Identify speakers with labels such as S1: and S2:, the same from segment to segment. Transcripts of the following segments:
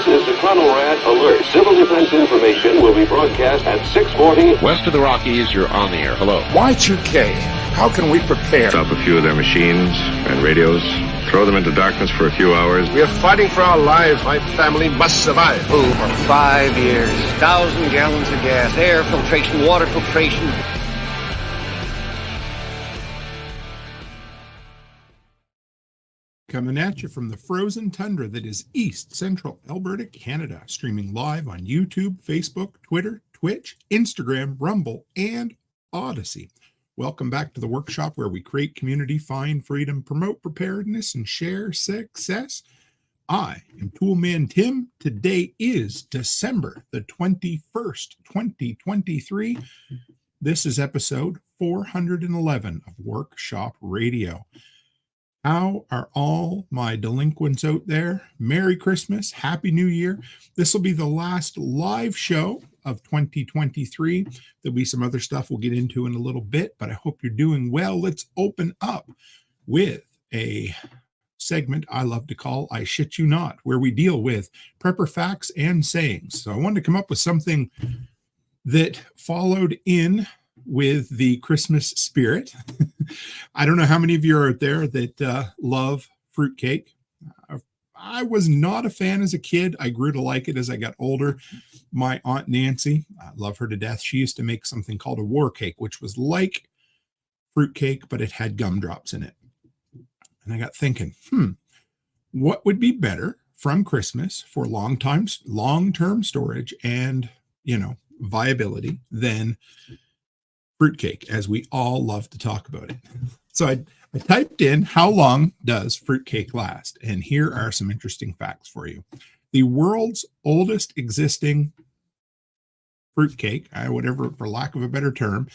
S1: This is the Chronorad Alert. Civil defense information will be broadcast at 6:40.
S2: West of the Rockies, you're on the air. Hello.
S3: Y2K. How can we prepare?
S4: Stop a few of their machines and radios. Throw them into darkness for a few hours.
S3: We are fighting for our lives. My family must survive.
S5: Over 5 years, 1,000 gallons of gas, air filtration, water filtration.
S6: Coming at you from the frozen tundra that is East Central Alberta, Canada. Streaming live on YouTube, Facebook, Twitter, Twitch, Instagram, Rumble, and Odyssey. Welcome back to the workshop where we create community, find freedom, promote preparedness, and share success. I am Toolman Tim. Today is December the 21st, 2023. This is episode 411 of Workshop Radio. How are all my delinquents out there? Merry Christmas, Happy New Year. This will be the last live show of 2023. There'll be some other stuff we'll get into in a little bit, but I hope you're doing well. Let's open up with a segment I love to call I Shit You Not, where we deal with prepper facts and sayings. So I wanted to come up with something that followed in with the Christmas spirit. I don't know how many of you are out there that love fruitcake. I was not a fan as a kid. I grew to like it as I got older. My Aunt Nancy, I love her to death. She used to make something called a war cake, which was like fruitcake, but it had gumdrops in it. And I got thinking, what would be better from Christmas for long-term storage and, viability than fruitcake, as we all love to talk about it. So I typed in, how long does fruitcake last? And here are some interesting facts for you. The world's oldest existing fruitcake, whatever, for lack of a better term,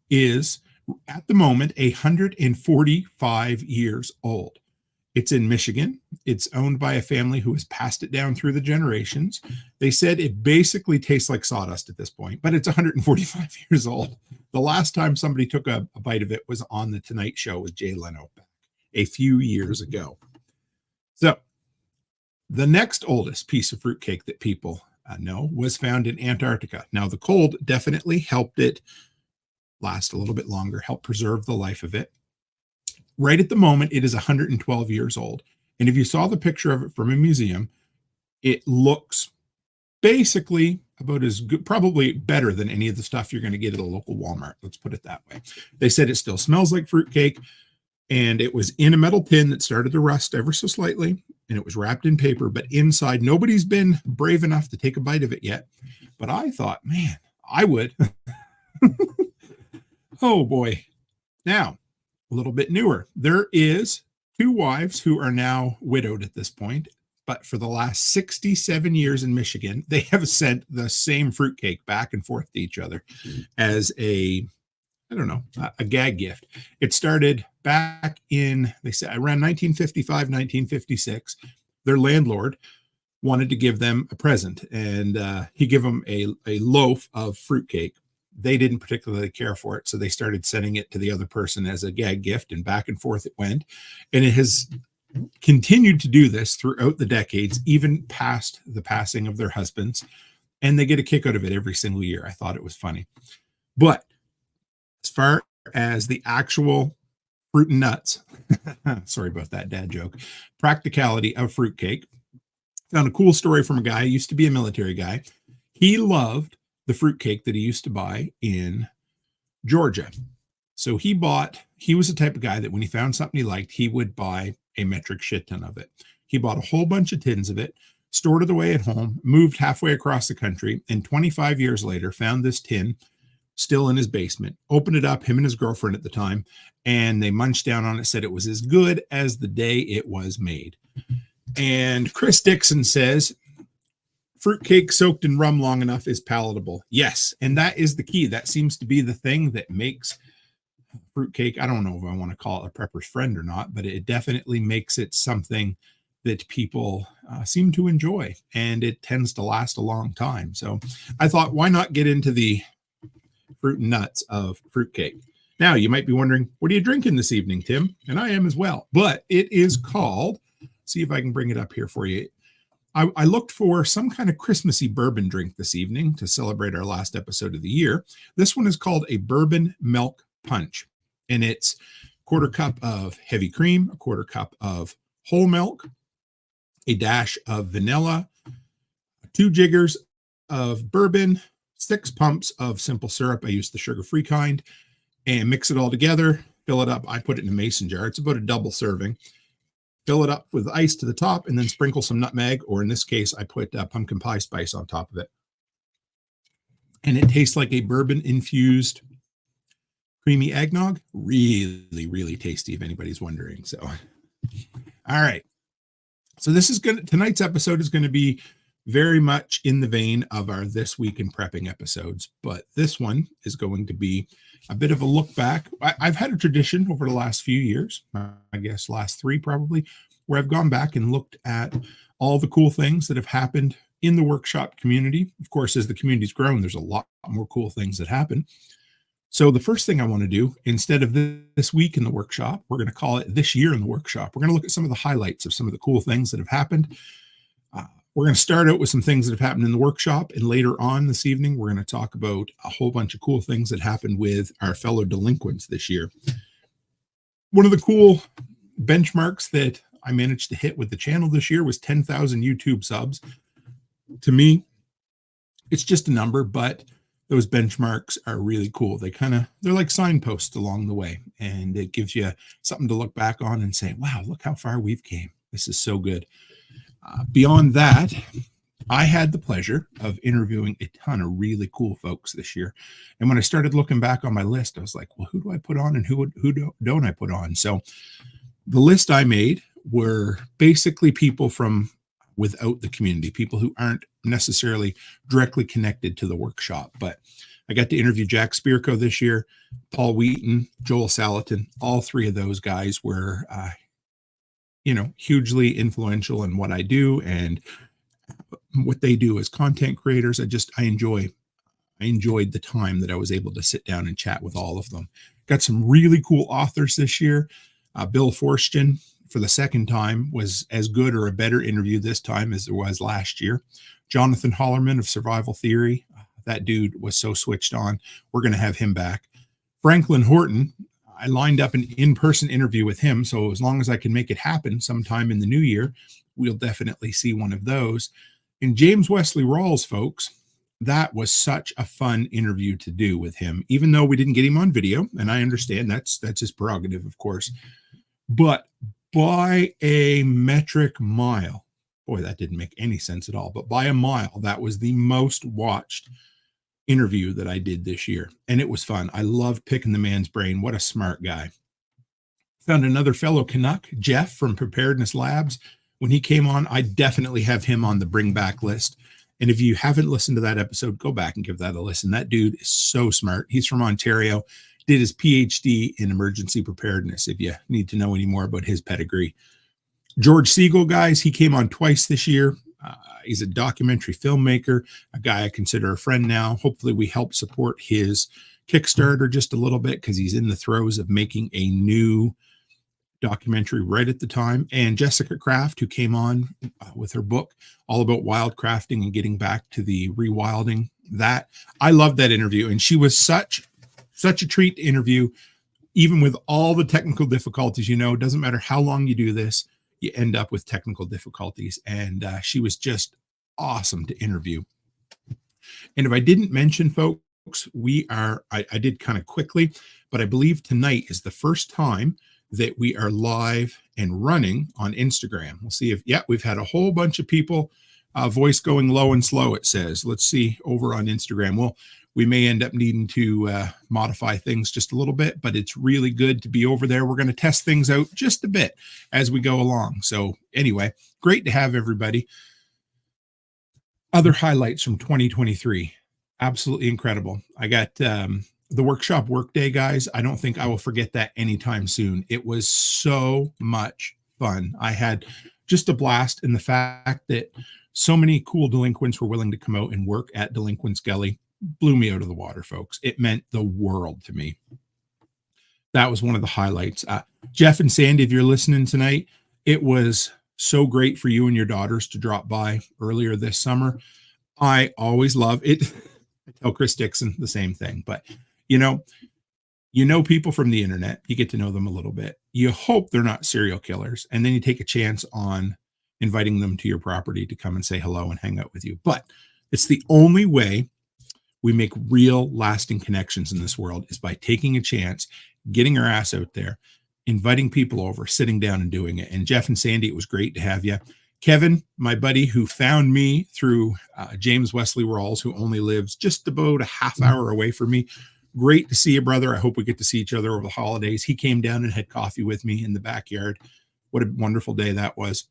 S6: is at the moment 145 years old. It's in Michigan. It's owned by a family who has passed it down through the generations. They said it basically tastes like sawdust at this point, but it's 145 years old. The last time somebody took a bite of it was on The Tonight Show with Jay Leno back a few years ago. So the next oldest piece of fruitcake that people know was found in Antarctica. Now, the cold definitely helped it last a little bit longer, helped preserve the life of it. Right at the moment, it is 112 years old. And if you saw the picture of it from a museum, it looks basically about as good, probably better than any of the stuff you're going to get at a local Walmart. Let's put it that way. They said it still smells like fruitcake, and it was in a metal tin that started to rust ever so slightly, and it was wrapped in paper, but inside, nobody's been brave enough to take a bite of it yet. But I thought, man, I would. Oh boy. Now, a little bit newer. There is 2 wives who are now widowed at this point, but for the last 67 years in Michigan, they have sent the same fruitcake back and forth to each other as a gag gift. It started back in, they said, around 1955, 1956. Their landlord wanted to give them a present, and he gave them a loaf of fruitcake. They didn't particularly care for it, so they started sending it to the other person as a gag gift, and back and forth it went. And it has continued to do this throughout the decades, even past the passing of their husbands, and they get a kick out of it every single year. I thought it was funny. But as far as the actual fruit and nuts, sorry about that dad joke, practicality of fruitcake, found a cool story from a guy who used to be a military guy. He loved the fruitcake that he used to buy in Georgia. So he was the type of guy that when he found something he liked, he would buy a metric shit ton of it. He bought a whole bunch of tins of it, stored it away at home, moved halfway across the country, and 25 years later found this tin still in his basement, opened it up, him and his girlfriend at the time, and they munched down on it, said it was as good as the day it was made. And Chris Dixon says, fruitcake soaked in rum long enough is palatable. Yes, and that is the key. That seems to be the thing that makes fruitcake, I don't know if I want to call it a prepper's friend or not, but it definitely makes it something that people seem to enjoy, and it tends to last a long time. So I thought, why not get into the fruit and nuts of fruitcake? Now, you might be wondering, what are you drinking this evening, Tim? And I am as well, but it is called, see if I can bring it up here for you. I looked for some kind of Christmassy bourbon drink this evening to celebrate our last episode of the year. This one is called a bourbon milk punch, and it's a quarter cup of heavy cream, a quarter cup of whole milk, a dash of vanilla, 2 jiggers of bourbon, 6 pumps of simple syrup. I use the sugar-free kind, and mix it all together, fill it up. I put it in a mason jar. It's about a double serving. Fill it up with ice to the top, and then sprinkle some nutmeg, or in this case, I put pumpkin pie spice on top of it. And it tastes like a bourbon-infused creamy eggnog. Really, really tasty, if anybody's wondering. So, all right. So tonight's episode is going to be very much in the vein of our This Week in Prepping episodes, but this one is going to be a bit of a look back. I've had a tradition over the last few years, I guess last 3 probably, where I've gone back and looked at all the cool things that have happened in the workshop community. Of course, as the community's grown, there's a lot more cool things that happen. So the first thing I want to do, instead of this week in the workshop, we're going to call it this year in the workshop. We're going to look at some of the highlights of some of the cool things that have happened. We're going to start out with some things that have happened in the workshop, and later on this evening, we're going to talk about a whole bunch of cool things that happened with our fellow delinquents this year. One of the cool benchmarks that I managed to hit with the channel this year was 10,000 YouTube subs. To me, it's just a number, but those benchmarks are really cool. They're like signposts along the way, and it gives you something to look back on and say, wow, look how far we've came. This is so good. Beyond that, I had the pleasure of interviewing a ton of really cool folks this year. And when I started looking back on my list, I was like, well, who do I put on and who don't I put on? So the list I made were basically people from without the community, people who aren't necessarily directly connected to the workshop. But I got to interview Jack Spirko this year, Paul Wheaton, Joel Salatin. All 3 of those guys were hugely influential in what I do and what they do as content creators. I enjoyed the time that I was able to sit down and chat with all of them. Got some really cool authors this year. Bill Forstchen, for the second time, was as good or a better interview this time as it was last year. Jonathan Hollerman of Survival Theory. That dude was so switched on. We're going to have him back. Franklin Horton, I lined up an in-person interview with him, so as long as I can make it happen sometime in the new year, we'll definitely see one of those. And James Wesley Rawls, folks, that was such a fun interview to do with him, even though we didn't get him on video, and I understand that's his prerogative, of course. But by a metric mile, boy, that didn't make any sense at all, but by a mile, that was the most watched interview that I did this year. And it was fun. I loved picking the man's brain. What a smart guy. Found another fellow Canuck, Jeff from Preparedness Labs. When he came on, I definitely have him on the bring back list. And if you haven't listened to that episode, go back and give that a listen. That dude is so smart. He's from Ontario, did his PhD in emergency preparedness, if you need to know any more about his pedigree. George Siegel, guys, he came on twice this year. He's a documentary filmmaker, a guy I consider a friend now. Hopefully we help support his Kickstarter just a little bit because he's in the throes of making a new documentary right at the time. And Jessica Kraft, who came on with her book all about wildcrafting and getting back to the rewilding. That I loved that interview, and she was such a treat to interview, even with all the technical difficulties. It doesn't matter how long you do this, you end up with technical difficulties. And she was just awesome to interview. And if I didn't mention, folks, I did kind of quickly, but I believe tonight is the first time that we are live and running on Instagram. We'll see we've had a whole bunch of people, voice going low and slow, it says. Let's see over on Instagram. Well, we may end up needing to modify things just a little bit, but it's really good to be over there. We're going to test things out just a bit as we go along. So anyway, great to have everybody. Other highlights from 2023. Absolutely incredible. I got the workshop workday, guys. I don't think I will forget that anytime soon. It was so much fun. I had just a blast, in the fact that so many cool delinquents were willing to come out and work at Delinquents Gully blew me out of the water, folks. It meant the world to me. That was one of the highlights. Jeff and Sandy, if you're listening tonight, it was So great for you and your daughters to drop by earlier this summer. I always love it. I tell Chris Dixon the same thing, but you know people from the internet, you get to know them a little bit. You hope they're not serial killers, and then you take a chance on inviting them to your property to come and say hello and hang out with you. But it's the only way we make real lasting connections in this world is by taking a chance, getting our ass out there, inviting people over, sitting down and doing it. And Jeff and Sandy, it was great to have you. Kevin, my buddy who found me through James Wesley Rawls, who only lives just about a half hour away from me. Great to see you, brother. I hope we get to see each other over the holidays. He came down and had coffee with me in the backyard. What a wonderful day that was.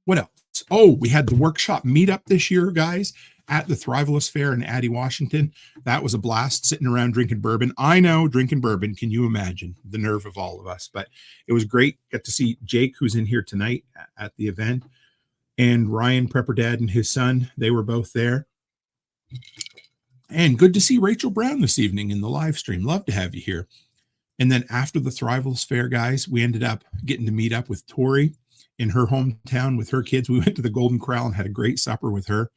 S6: What else? Oh, we had the workshop meetup this year, guys, at the Thrivalist Fair in Addie, Washington. That was a blast, sitting around drinking bourbon. I know, drinking bourbon. Can you imagine the nerve of all of us? But it was great. Got to see Jake, who's in here tonight at the event, and Ryan Prepper Dad and his son. They were both there. And good to see Rachel Brown this evening in the live stream. Love to have you here. And then after the Thrivalist Fair, guys, we ended up getting to meet up with Tori in her hometown with her kids. We went to the Golden Corral and had a great supper with her.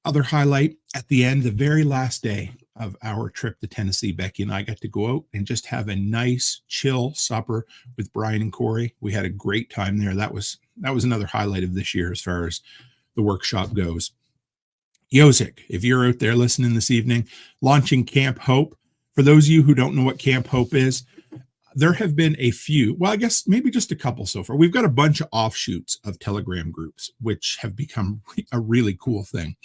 S6: Other highlight at the end, the very last day of our trip to Tennessee, Becky and I got to go out and just have a nice chill supper with Brian and Corey. We had a great time there. That was another highlight of this year as far as the workshop goes. U.S.A, if you're out there listening this evening, launching Camp Hope. For those of you who don't know what Camp Hope is, there have been a few, well, I guess maybe just a couple so far. We've got a bunch of offshoots of Telegram groups, which have become a really cool thing.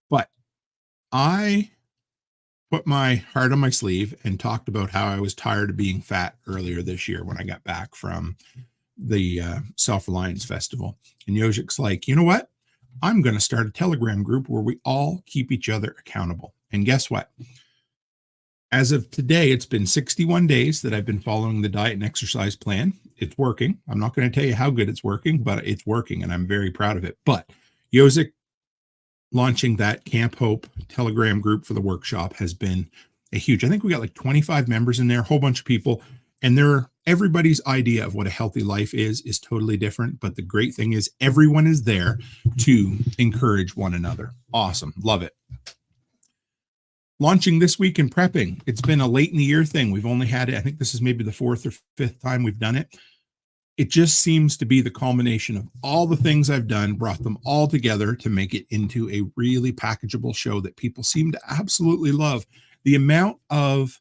S6: But I put my heart on my sleeve and talked about how I was tired of being fat earlier this year when I got back from the Self-Reliance Festival. And Yojik's like, you know what? I'm going to start a Telegram group where we all keep each other accountable. And guess what? As of today, it's been 61 days that I've been following the diet and exercise plan. It's working. I'm not going to tell you how good it's working, but it's working, and I'm very proud of it. But Yosick launching that Camp Hope Telegram group for the workshop has been a huge, I think we got like 25 members in there, a whole bunch of people, and everybody's idea of what a healthy life is totally different. But the great thing is everyone is there to encourage one another. Awesome. Love it. Launching this week in prepping. It's been a late in the year thing. We've only had it, I think this is maybe the 4th or 5th time we've done it. It just seems to be the culmination of all the things I've done, brought them all together to make it into a really packageable show that people seem to absolutely love. The amount of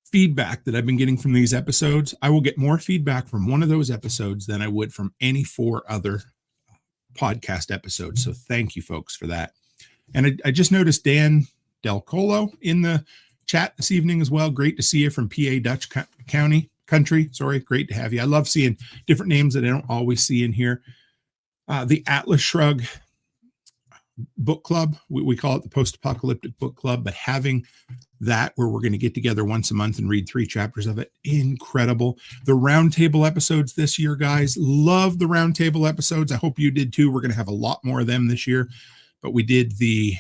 S6: feedback that I've been getting from these episodes, I will get more feedback from one of those episodes than I would from any 4 other podcast episodes. So thank you folks for that. And I just noticed Dan Del Colo in the chat this evening as well. Great to see you from PA Dutch country. Sorry. Great to have you. I love seeing different names that I don't always see in here. The Atlas Shrugged book club. We call it the Post-Apocalyptic Book Club, but having that where we're going to get together once a month and read 3 chapters of it. Incredible. The roundtable episodes this year, guys. Love the roundtable episodes. I hope you did too. We're going to have a lot more of them this year, but we did the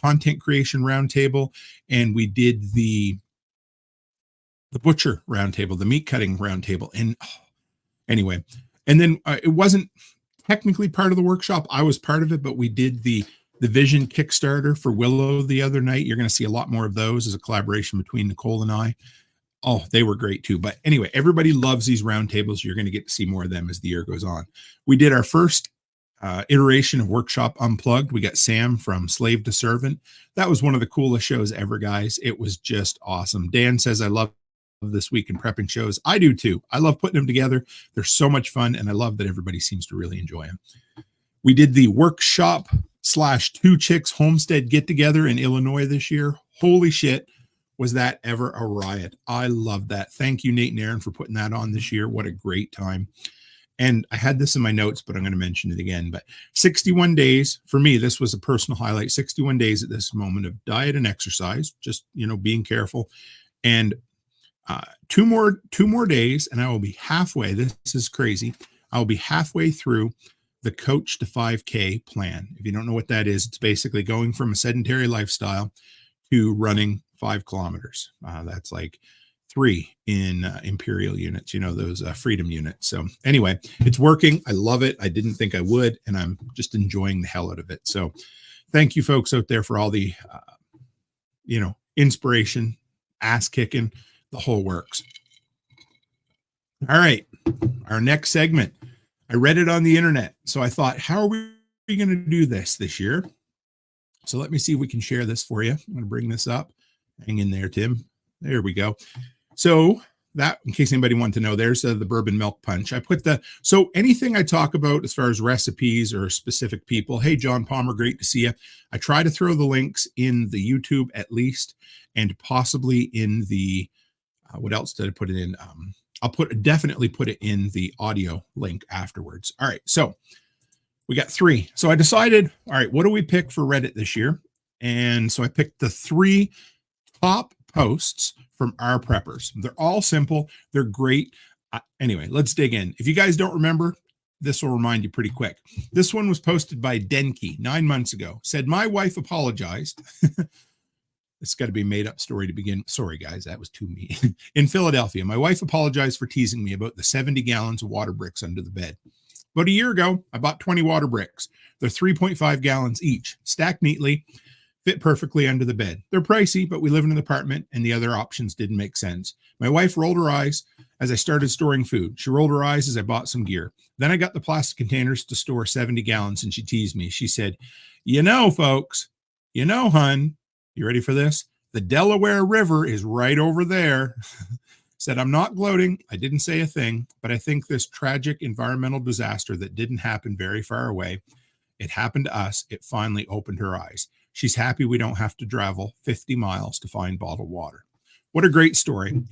S6: content creation roundtable, and we did the butcher roundtable, the meat cutting roundtable. And anyway, and then it wasn't technically part of the workshop. I was part of it, but we did the Vision Kickstarter for Willow the other night. You're going to see a lot more of those as a collaboration between Nicole and I. Oh, they were great too. But anyway, everybody loves these roundtables. You're going to get to see more of them as the year goes on. We did our first iteration of Workshop Unplugged. We got Sam from Slave to Servant. That was one of the coolest shows ever, guys. It was just awesome. Dan says, I love this week in prepping shows. I do too. I love putting them together. They're so much fun, and I love that everybody seems to really enjoy them. We did the workshop / 2 Chicks Homestead get together in Illinois this year. Holy shit, was that ever a riot. I love that. Thank you, Nate and Aaron, for putting that on this year. What a great time. And I had this in my notes, but I'm going to mention it again. But 61 days, for me, this was a personal highlight. 61 days at this moment of diet and exercise, just, being careful. And two more days, and I will be halfway. This is crazy. I will be halfway through the Coach to 5K plan. If you don't know what that is, it's basically going from a sedentary lifestyle to running 5 kilometers. That's like 3 in Imperial units, those Freedom units. So anyway, it's working. I love it. I didn't think I would, and I'm just enjoying the hell out of it. So thank you folks out there for all the, inspiration, ass kicking, the whole works. All right. Our next segment, I read it on the internet. So I thought, how are we going to do this year? So let me see if we can share this for you. I'm going to bring this up. Hang in there, Tim. There we go. So that, in case anybody wanted to know, there's the bourbon milk punch. I put so anything I talk about as far as recipes or specific people, hey, John Palmer, great to see you. I try to throw the links in the YouTube at least, and possibly in the, what else did I put it in? I'll definitely put it in the audio link afterwards. All right. So we got 3. So I decided, all right, what do we pick for Reddit this year? And so I picked the 3 top posts from our preppers. They're all simple. They're great. Anyway, let's dig in. If you guys don't remember, this will remind you pretty quick. This one was posted by Denki 9 months ago. Said, my wife apologized. It's got to be a made up story to begin. Sorry, guys, that was too mean. In Philadelphia, my wife apologized for teasing me about the 70 gallons of water bricks under the bed. About a year ago, I bought 20 water bricks. They're 3.5 gallons each, stacked neatly, fit perfectly under the bed. They're pricey, but we live in an apartment and the other options didn't make sense. My wife rolled her eyes as I started storing food. She rolled her eyes as I bought some gear. Then I got the plastic containers to store 70 gallons and she teased me. She said, folks, hun, you ready for this? The Delaware River is right over there. Said, I'm not gloating. I didn't say a thing, but I think this tragic environmental disaster that didn't happen very far away, it happened to us. It finally opened her eyes. She's happy we don't have to travel 50 miles to find bottled water. What a great story.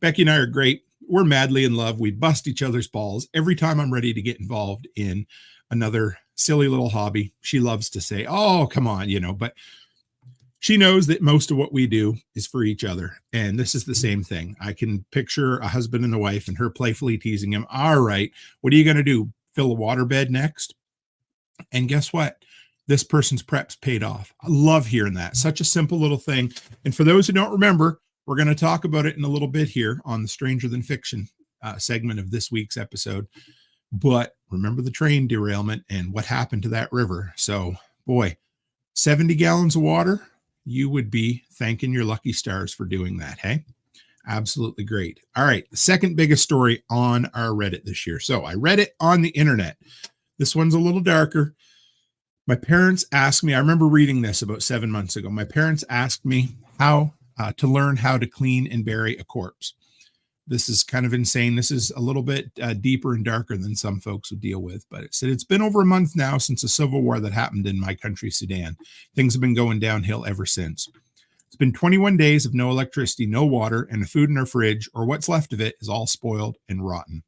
S6: Becky and I are great. We're madly in love. We bust each other's balls. Every time I'm ready to get involved in another silly little hobby, she loves to say, oh, come on, but she knows that most of what we do is for each other. And this is the same thing. I can picture a husband and a wife and her playfully teasing him. All right, what are you going to do? Fill a waterbed next? And guess what? This person's preps paid off. I love hearing that. Such a simple little thing. And for those who don't remember, we're going to talk about it in a little bit here on the Stranger Than Fiction segment of this week's episode. But remember the train derailment and what happened to that river. So, boy, 70 gallons of water, you would be thanking your lucky stars for doing that, hey? Absolutely great. All right, the second biggest story on our Reddit this year. So I read it on the internet. This one's a little darker. My parents asked me, I remember reading this about 7 months ago. My parents asked me how to learn how to clean and bury a corpse. This is kind of insane. This is a little bit deeper and darker than some folks would deal with. But it said, it's been over a month now since a civil war that happened in my country, Sudan. Things have been going downhill ever since. It's been 21 days of no electricity, no water, and the food in our fridge, or what's left of it, is all spoiled and rotten.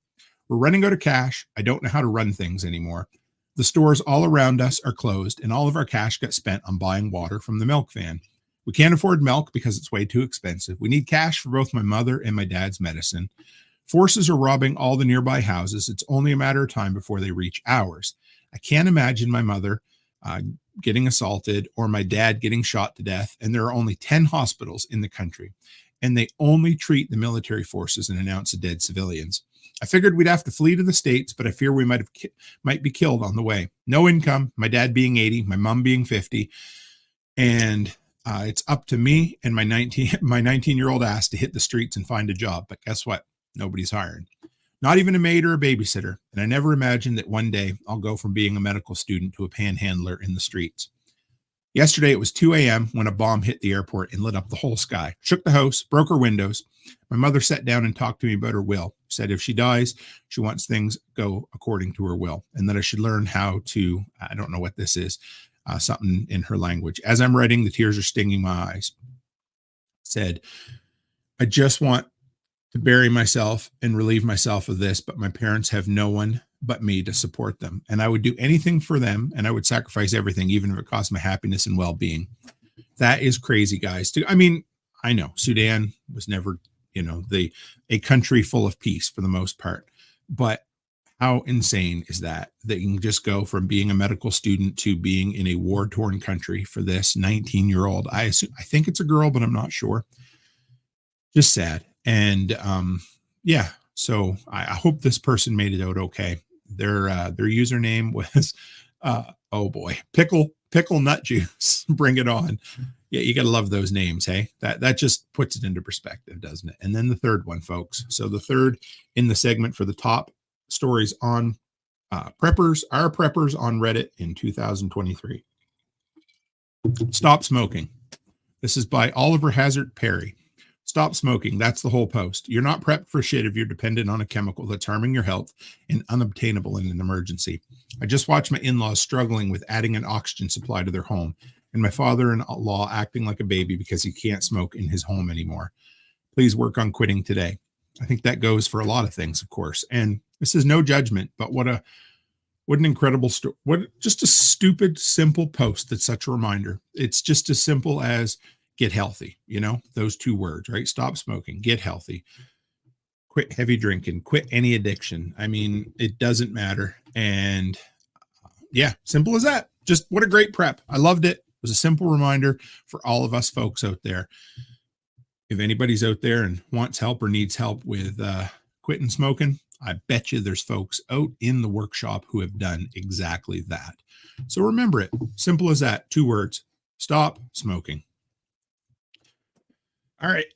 S6: We're running out of cash. I don't know how to run things anymore. The stores all around us are closed, and all of our cash got spent on buying water from the milk van. We can't afford milk because it's way too expensive. We need cash for both my mother and my dad's medicine. Forces are robbing all the nearby houses. It's only a matter of time before they reach ours. I can't imagine my mother getting assaulted or my dad getting shot to death, and there are only 10 hospitals in the country, and they only treat the military forces and announce the dead civilians. I figured we'd have to flee to the States, but I fear we might be killed on the way. No income, my dad being 80, my mom being 50, and it's up to me and my 19-year-old ass to hit the streets and find a job. But guess what? Nobody's hiring. Not even a maid or a babysitter. And I never imagined that one day I'll go from being a medical student to a panhandler in the streets. Yesterday, it was 2 a.m. when a bomb hit the airport and lit up the whole sky. Shook the house, broke her windows. My mother sat down and talked to me about her will. Said if she dies, she wants things go according to her will. And that I should learn how to, I don't know what this is, something in her language. As I'm writing, the tears are stinging my eyes. Said, I just want to bury myself and relieve myself of this, but my parents have no one but me to support them. And I would do anything for them, and I would sacrifice everything, even if it cost my happiness and well-being. That is crazy, guys. I mean, I know Sudan was never, a country full of peace for the most part, but how insane is that you can just go from being a medical student to being in a war-torn country for this 19-year-old. I think it's a girl, but I'm not sure. Just sad. And yeah, so I hope this person made it out okay. Their username was oh boy, pickle nut juice. Bring it on. Yeah, you got to love those names. Hey, that just puts it into perspective, doesn't it? And then the third one, folks. So the third in the segment for the top stories on preppers on Reddit in 2023. Stop smoking. This is by Oliver Hazard Perry. Stop smoking. That's the whole post. You're not prepped for shit if you're dependent on a chemical that's harming your health and unobtainable in an emergency. I just watched my in-laws struggling with adding an oxygen supply to their home, and my father-in-law acting like a baby because he can't smoke in his home anymore. Please work on quitting today. I think that goes for a lot of things, of course. And this is no judgment, but what an incredible story. Just a stupid, simple post that's such a reminder. It's just as simple as get healthy, those two words, right? Stop smoking, get healthy, quit heavy drinking, quit any addiction. I mean, it doesn't matter. And yeah, simple as that. Just what a great prep. I loved it. It was a simple reminder for all of us folks out there. If anybody's out there and wants help or needs help with quitting smoking, I bet you there's folks out in the workshop who have done exactly that. So remember it. Simple as that. 2 words. Stop smoking. All right.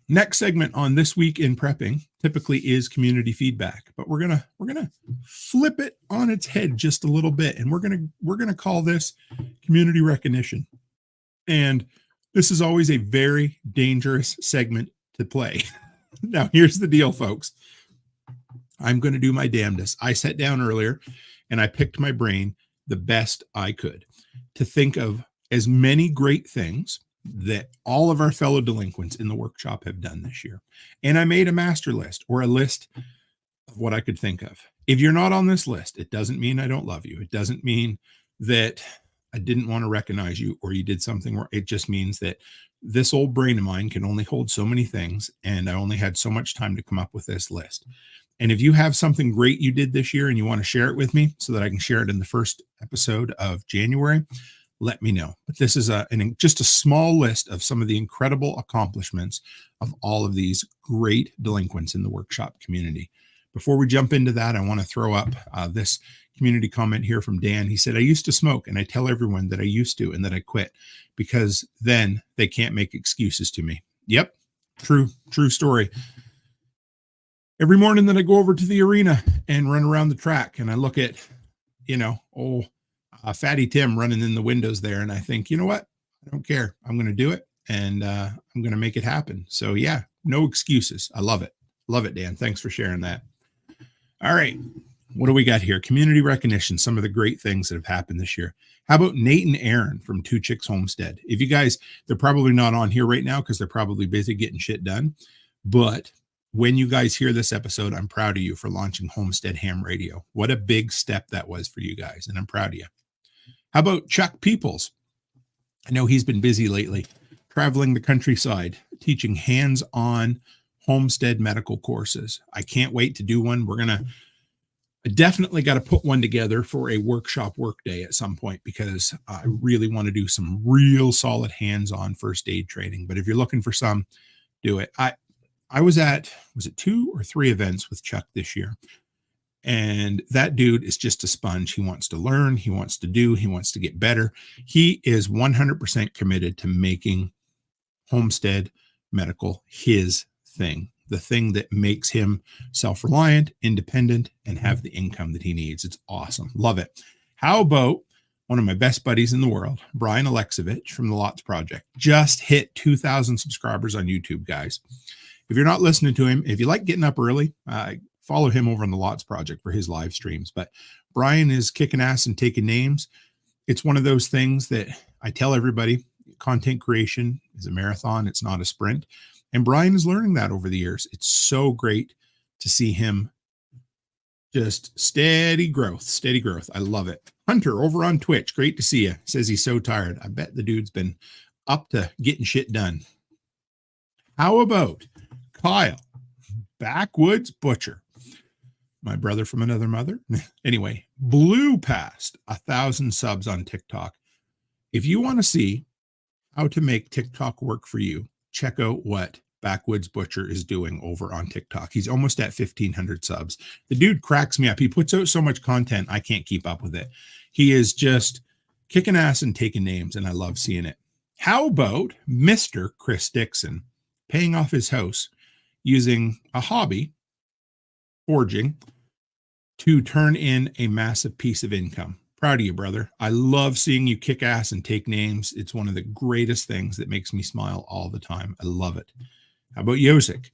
S6: Next segment on This Week in Prepping typically is community feedback, but we're gonna flip it on its head just a little bit, and we're gonna call this community recognition. And this is always a very dangerous segment to play. Now, here's the deal, folks. I'm going to do my damnedest. I sat down earlier and I picked my brain the best I could to think of as many great things that all of our fellow delinquents in the workshop have done this year. And I made a master list, or a list of what I could think of. If you're not on this list, it doesn't mean I don't love you. It doesn't mean that I didn't want to recognize you or you did something wrong. It just means that this old brain of mine can only hold so many things, and I only had so much time to come up with this list. And if you have something great you did this year and you want to share it with me so that I can share it in the first episode of January, let me know. But this is just a small list of some of the incredible accomplishments of all of these great delinquents in the workshop community. Before we jump into that, I want to throw up this community comment here from Dan. He said, I used to smoke, and I tell everyone that I used to and that I quit because then they can't make excuses to me. Yep, true story. Every morning that I go over to the arena and run around the track and I look at, Fatty Tim running in the windows there, and I think, you know what? I don't care. I'm going to do it, and I'm going to make it happen. So yeah, no excuses. I love it. Love it, Dan. Thanks for sharing that. All right. What do we got here? Community recognition, some of the great things that have happened this year. How about Nate and Aaron from Two Chicks Homestead? If you guys, they're probably not on here right now because they're probably busy getting shit done. But when you guys hear this episode, I'm proud of you for launching Homestead Ham Radio. What a big step that was for you guys, and I'm proud of you. How about Chuck Peoples? I know he's been busy lately, traveling the countryside, teaching hands-on homestead medical courses. I can't wait to do one. I definitely got to put one together for a workshop workday at some point because I really want to do some real solid hands-on first aid training. But if you're looking for some, do it. I was at 2 or 3 events with Chuck this year. And that dude is just a sponge. He wants to learn. He wants to do. He wants to get better. He is 100% committed to making homestead medical his thing, the thing that makes him self-reliant, independent, and have the income that he needs. It's awesome. Love it. How about one of my best buddies in the world, Brian Alexovich from the Lots Project? Just hit 2,000 subscribers on YouTube, guys. If you're not listening to him, if you like getting up early, follow him over on the Lots Project for his live streams. But Brian is kicking ass and taking names. It's one of those things that I tell everybody, content creation is a marathon. It's not a sprint. And Brian is learning that over the years. It's so great to see him just steady growth. I love it. Hunter over on Twitch. Great to see you. Says he's so tired. I bet the dude's been up to getting shit done. How about Kyle, Backwoods Butcher? My brother from another mother. Anyway, blew past 1,000 subs on TikTok. If you want to see how to make TikTok work for you, check out what Backwoods Butcher is doing over on TikTok. He's almost at 1,500 subs. The dude cracks me up. He puts out so much content, I can't keep up with it. He is just kicking ass and taking names, and I love seeing it. How about Mr. Chris Dixon paying off his house using a hobby, forging, to turn in a massive piece of income? Proud of you, brother. I love seeing you kick ass and take names. It's one of the greatest things that makes me smile all the time. I love it. How about Yosik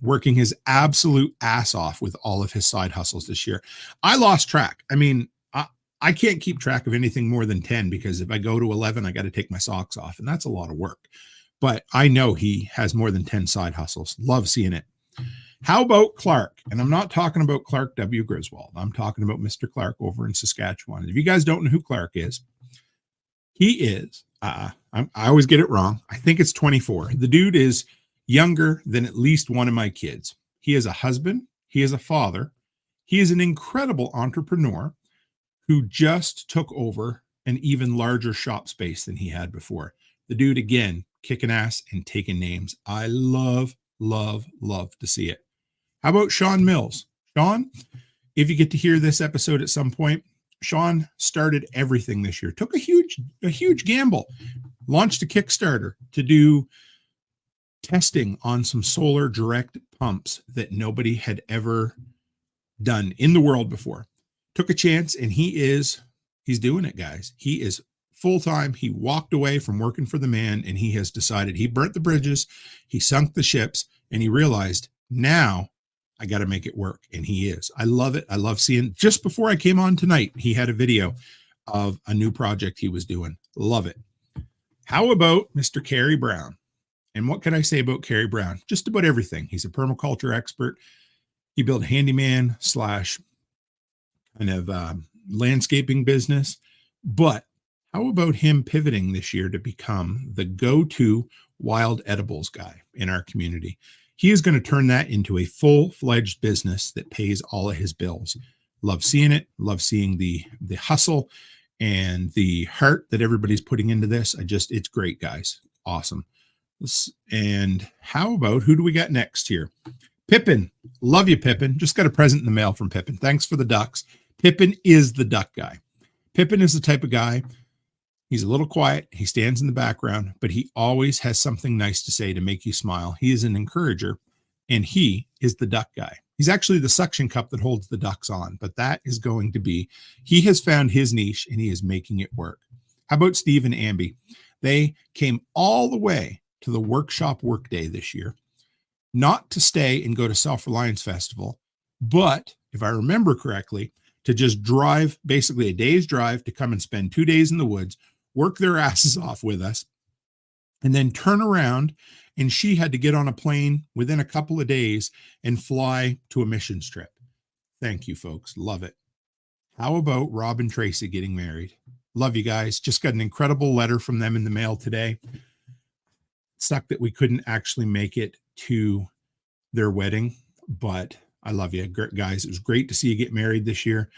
S6: working his absolute ass off with all of his side hustles this year? I lost track. I mean, I can't keep track of anything more than 10 because if I go to 11, I got to take my socks off, and that's a lot of work. But I know he has more than 10 side hustles. Love seeing it. How about Clark? And I'm not talking about Clark W. Griswold. I'm talking about Mr. Clark over in Saskatchewan. If you guys don't know who Clark is, he is, I always get it wrong. I think it's 24. The dude is younger than at least one of my kids. He is a husband. He is a father. He is an incredible entrepreneur who just took over an even larger shop space than he had before. The dude, again, kicking ass and taking names. I love to see it. How about Sean Mills? Sean, if you get to hear this episode at some point, Sean started everything this year. Took a huge gamble. Launched a Kickstarter to do testing on some solar direct pumps that nobody had ever done in the world before. Took a chance, and he's doing it, guys. He is full-time. He walked away from working for the man, and he has decided he burnt the bridges, he sunk the ships, and he realized, now I got to make it work. And he is. I love it. I love seeing, just before I came on tonight, he had a video of a new project he was doing. Love it. How about Mr. Kerry Brown? And what can I say about Kerry Brown? Just about everything. He's a permaculture expert. He built handyman / kind of landscaping business. But how about him pivoting this year to become the go-to wild edibles guy in our community? He is going to turn that into a full-fledged business that pays all of his bills. Love seeing it. Love seeing the hustle and the heart that everybody's putting into this. It's great, guys. Awesome. And how about, who do we got next here? Pippin. Love you, Pippin. Just got a present in the mail from Pippin. Thanks for the ducks. Pippin is the duck guy. Pippin is the type of guy, he's a little quiet. He stands in the background, but he always has something nice to say to make you smile. He is an encourager, and he is the duck guy. He's actually the suction cup that holds the ducks on, but that is going to be, he has found his niche, and he is making it work. How about Steve and Amby? They came all the way to the workshop workday this year, not to stay and go to Self-Reliance Festival, but if I remember correctly, to just drive, basically a day's drive, to come and spend 2 days in the woods, work their asses off with us, and then turn around, and she had to get on a plane within a couple of days and fly to a missions trip. Thank you, folks. Love it. How about Rob and Tracy getting married? Love you guys. Just got an incredible letter from them in the mail today. Sucked that we couldn't actually make it to their wedding, but I love you guys. It was great to see you get married this year.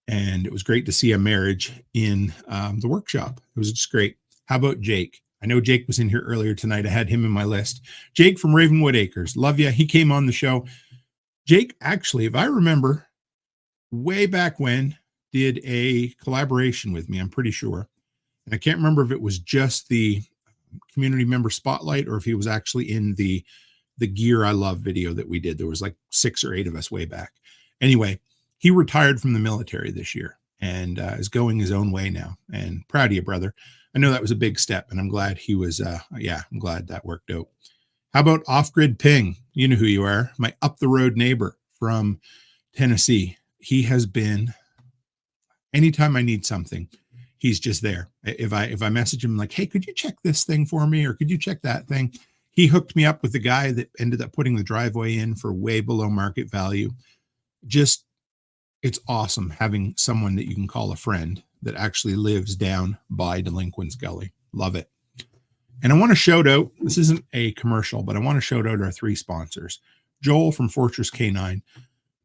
S6: And it was great to see a marriage in the workshop. It was just great. How about Jake? I know Jake was in here earlier tonight. I had him in my list. Jake from Ravenwood Acres. Love you. He came on the show. Jake, actually, if I remember, way back when, did a collaboration with me, I'm pretty sure. And I can't remember if it was just the community member spotlight or if he was actually in the Gear I Love video that we did. There was like 6 or 8 of us way back. Anyway, he retired from the military this year and is going his own way now. And proud of you, brother. I know that was a big step, and I'm glad he was, I'm glad that worked out. How about Off-Grid Ping? You know who you are. My up-the-road neighbor from Tennessee. He has been, anytime I need something, he's just there. If I message him like, hey, could you check this thing for me? Or could you check that thing? He hooked me up with the guy that ended up putting the driveway in for way below market value. Just, it's awesome having someone that you can call a friend that actually lives down by Delinquents Gully. Love it. And I want to shout out, this isn't a commercial, but I want to shout out our 3 sponsors. Joel from Fortress K9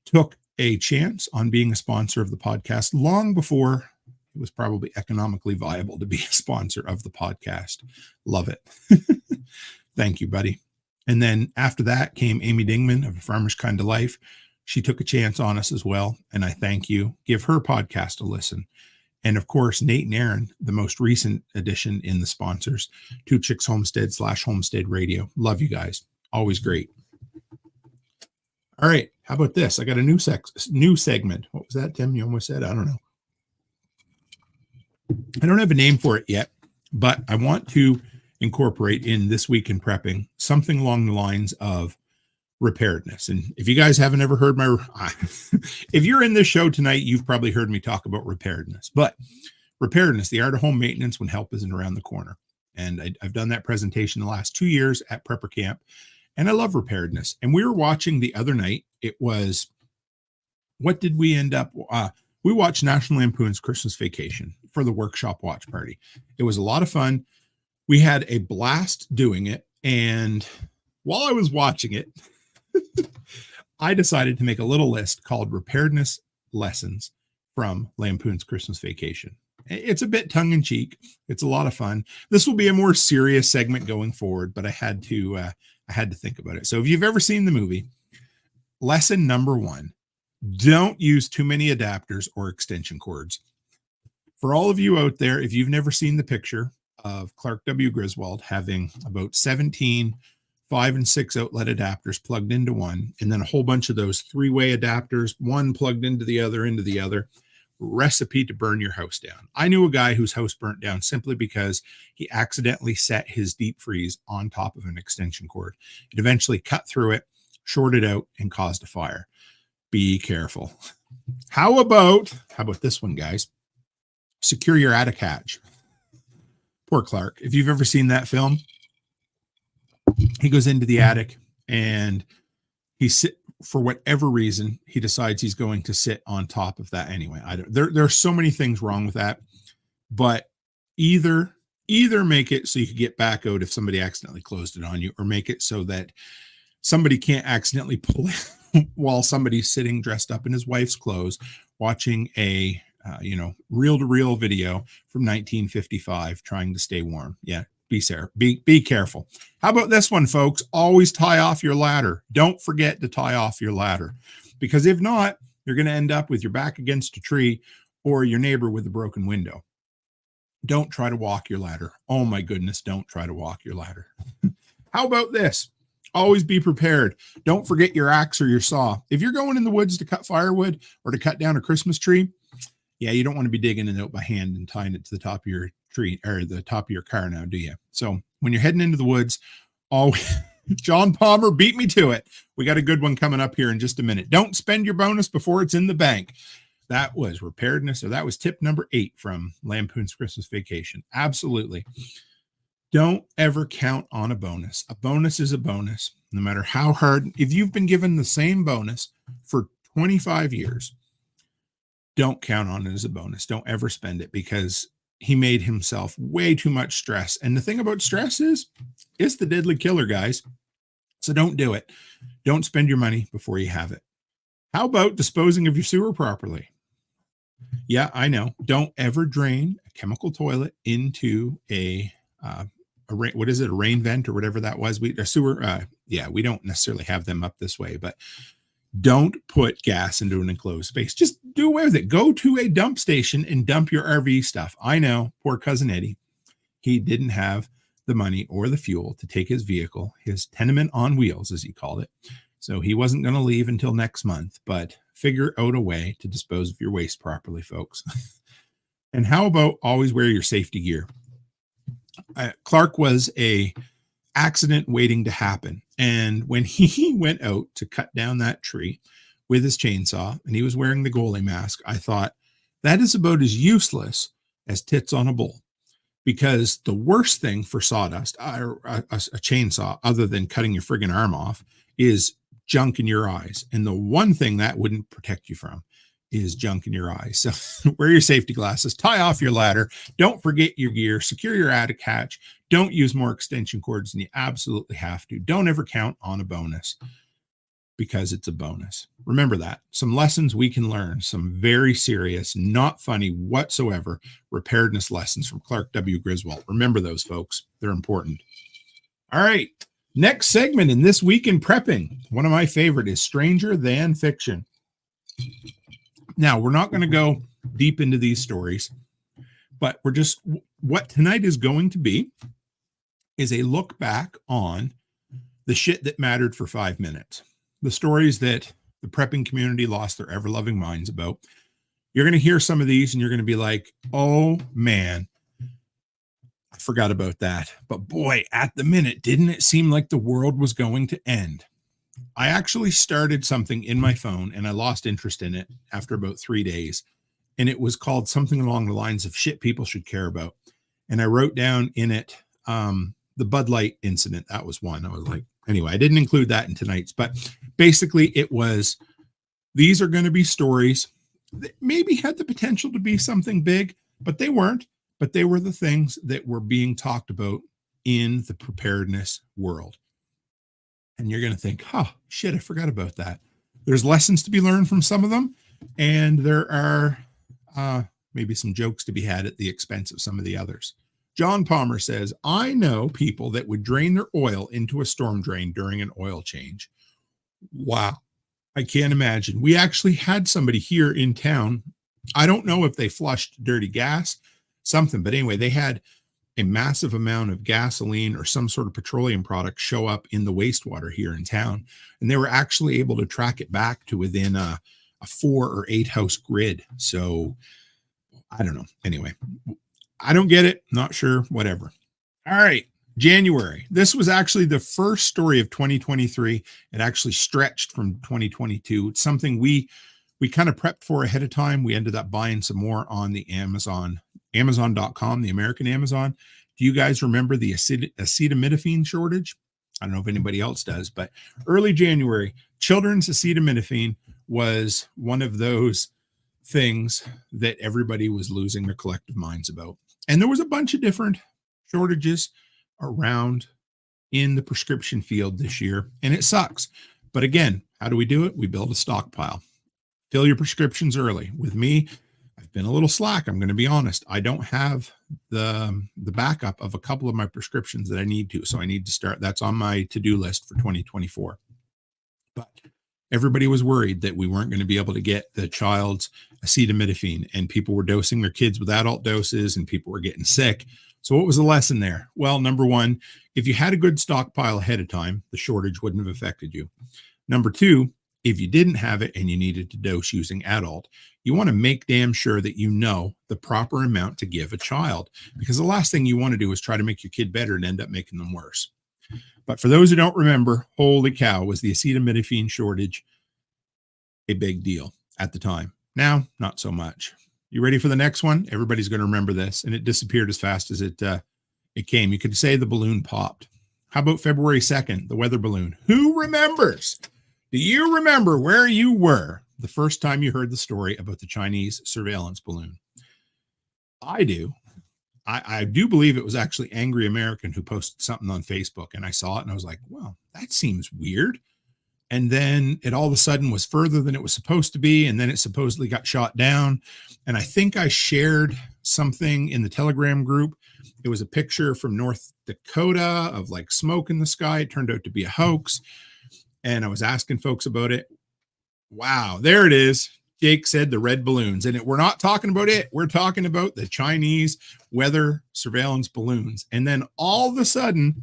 S6: took a chance on being a sponsor of the podcast long before it was probably economically viable to be a sponsor of the podcast. Love it. Thank you, buddy. And then after that came Amy Dingman of A Farmer's Kind of Life. She took a chance on us as well, and I thank you. Give her podcast a listen. And of course, Nate and Aaron, the most recent addition in the sponsors, Two Chicks Homestead / Homestead Radio. Love you guys. Always great. All right. How about this? I got a new segment. What was that, Tim? You almost said, I don't know. I don't have a name for it yet, but I want to incorporate in This Week in Prepping something along the lines of preparedness. And if you guys haven't ever heard if you're in this show tonight, you've probably heard me talk about preparedness. But preparedness, the art of home maintenance when help isn't around the corner. And I've done that presentation the last 2 years at Prepper Camp, and I love preparedness. And we were watching the other night. It was, what did we end up? We watched National Lampoon's Christmas Vacation for the workshop watch party. It was a lot of fun. We had a blast doing it. And while I was watching it, I decided to make a little list called Preparedness Lessons from Lampoon's Christmas Vacation. It's a bit tongue-in-cheek. It's a lot of fun. This will be a more serious segment going forward, but I had to think about it. So if you've ever seen the movie, lesson number 1, don't use too many adapters or extension cords. For all of you out there, if you've never seen the picture of Clark W. Griswold having about 17 5 and 6 outlet adapters plugged into one, and then a whole bunch of those 3-way adapters, one plugged into the other, recipe to burn your house down. I knew a guy whose house burnt down simply because he accidentally set his deep freeze on top of an extension cord. It eventually cut through it, shorted out, and caused a fire. Be careful. How about this one, guys? Secure your attic hatch. Poor Clark. If you've ever seen that film, he goes into the attic and for whatever reason, he decides he's going to sit on top of that anyway. There are so many things wrong with that, but either make it so you can get back out if somebody accidentally closed it on you, or make it so that somebody can't accidentally pull it while somebody's sitting dressed up in his wife's clothes watching a reel-to-reel video from 1955 trying to stay warm. Yeah. Be careful. How about this one, folks? Always tie off your ladder. Don't forget to tie off your ladder, because if not, you're going to end up with your back against a tree or your neighbor with a broken window. Don't try to walk your ladder. Oh my goodness, don't try to walk your ladder. How about this? Always be prepared. Don't forget your axe or your saw. If you're going in the woods to cut firewood or to cut down a Christmas tree, yeah, you don't want to be digging it out by hand and tying it to the top of your tree or the top of your car now, do you? So when you're heading into the woods, John Palmer beat me to it. We got a good one coming up here in just a minute. Don't spend your bonus before it's in the bank. That was preparedness, or that was tip number 8 from Lampoon's Christmas Vacation. Absolutely. Don't ever count on a bonus. A bonus is a bonus, no matter how hard. If you've been given the same bonus for 25 years, don't count on it as a bonus. Don't ever spend it, because he made himself way too much stress. And the thing about stress is, it's the deadly killer, guys. So don't do it. Don't spend your money before you have it. How about disposing of your sewer properly? Yeah, I know. Don't ever drain a chemical toilet into a rain vent or whatever that was. We don't necessarily have them up this way, but don't put gas into an enclosed space. Just do away with it. Go to a dump station and dump your RV stuff. I know, poor cousin Eddie. He didn't have the money or the fuel to take his vehicle, his tenement on wheels, as he called it. So he wasn't going to leave until next month, but figure out a way to dispose of your waste properly, folks. And how about always wear your safety gear? Clark was a accident waiting to happen. And when he went out to cut down that tree with his chainsaw and he was wearing the goalie mask, I thought that is about as useless as tits on a bull, because the worst thing for sawdust, or a chainsaw, other than cutting your friggin' arm off, is junk in your eyes. And the one thing that wouldn't protect you from is junk in your eyes. So wear your safety glasses, tie off your ladder, don't forget your gear, secure your attic hatch, don't use more extension cords than you absolutely have to. Don't ever count on a bonus, because it's a bonus. Remember that. Some lessons we can learn, some very serious, not funny whatsoever, preparedness lessons from Clark W. Griswold. Remember those, folks. They're important. All right. Next segment in This Week in Prepping, one of my favorite is Stranger Than Fiction. Now, we're not going to go deep into these stories, but what tonight is going to be is a look back on the shit that mattered for 5 minutes. The stories that the prepping community lost their ever-loving minds about. You're going to hear some of these and you're going to be like, oh man, I forgot about that. But boy, at the minute, didn't it seem like the world was going to end? I actually started something in my phone and I lost interest in it after about 3 days. And it was called something along the lines of shit people should care about. And I wrote down in it, the Bud Light incident. That was one. I was like, anyway, I didn't include that in tonight's, but basically it was, these are going to be stories that maybe had the potential to be something big, but they weren't. But they were the things that were being talked about in the preparedness world. And you're going to think, oh, shit, I forgot about that. There's lessons to be learned from some of them. And there are maybe some jokes to be had at the expense of some of the others. John Palmer says, I know people that would drain their oil into a storm drain during an oil change. Wow. I can't imagine. We actually had somebody here in town. I don't know if they flushed dirty gas, something, but anyway, they had a massive amount of gasoline or some sort of petroleum product show up in the wastewater here in town. And they were actually able to track it back to within a 4 or 8 house grid. So I don't know. Anyway, I don't get it. Not sure. Whatever. All right. January. This was actually the first story of 2023. It actually stretched from 2022. It's something we kind of prepped for ahead of time. We ended up buying some more on the Amazon.com, the American Amazon. Do you guys remember the acetaminophen shortage? I don't know if anybody else does, but early January, children's acetaminophen was one of those things that everybody was losing their collective minds about. And there was a bunch of different shortages around in the prescription field this year, and it sucks. But again, how do we do it? We build a stockpile. Fill your prescriptions early. With me, I've been a little slack. I'm going to be honest. I don't have the backup of a couple of my prescriptions that I need to. So I need to start. That's on my to-do list for 2024. But everybody was worried that we weren't going to be able to get the child's acetaminophen, and people were dosing their kids with adult doses and people were getting sick. So what was the lesson there? Well, number one, if you had a good stockpile ahead of time, the shortage wouldn't have affected you. Number two, if you didn't have it and you needed to dose using adult, you want to make damn sure that you know the proper amount to give a child, because the last thing you want to do is try to make your kid better and end up making them worse. But for those who don't remember, holy cow, was the acetaminophen shortage a big deal at the time. Now, not so much. You ready for the next one? Everybody's going to remember this, and it disappeared as fast as it came. You could say the balloon popped. How about February 2nd, the weather balloon? Who remembers? Do you remember where you were the first time you heard the story about the Chinese surveillance balloon? I do. I do believe it was actually Angry American who posted something on Facebook, and I saw it and I was like, well, that seems weird. And then it all of a sudden was further than it was supposed to be. And then it supposedly got shot down. And I think I shared something in the Telegram group. It was a picture from North Dakota of like smoke in the sky. It turned out to be a hoax. And I was asking folks about it. Wow, there it is. Jake said the red balloons. And we're not talking about it. We're talking about the Chinese weather surveillance balloons. And then all of a sudden,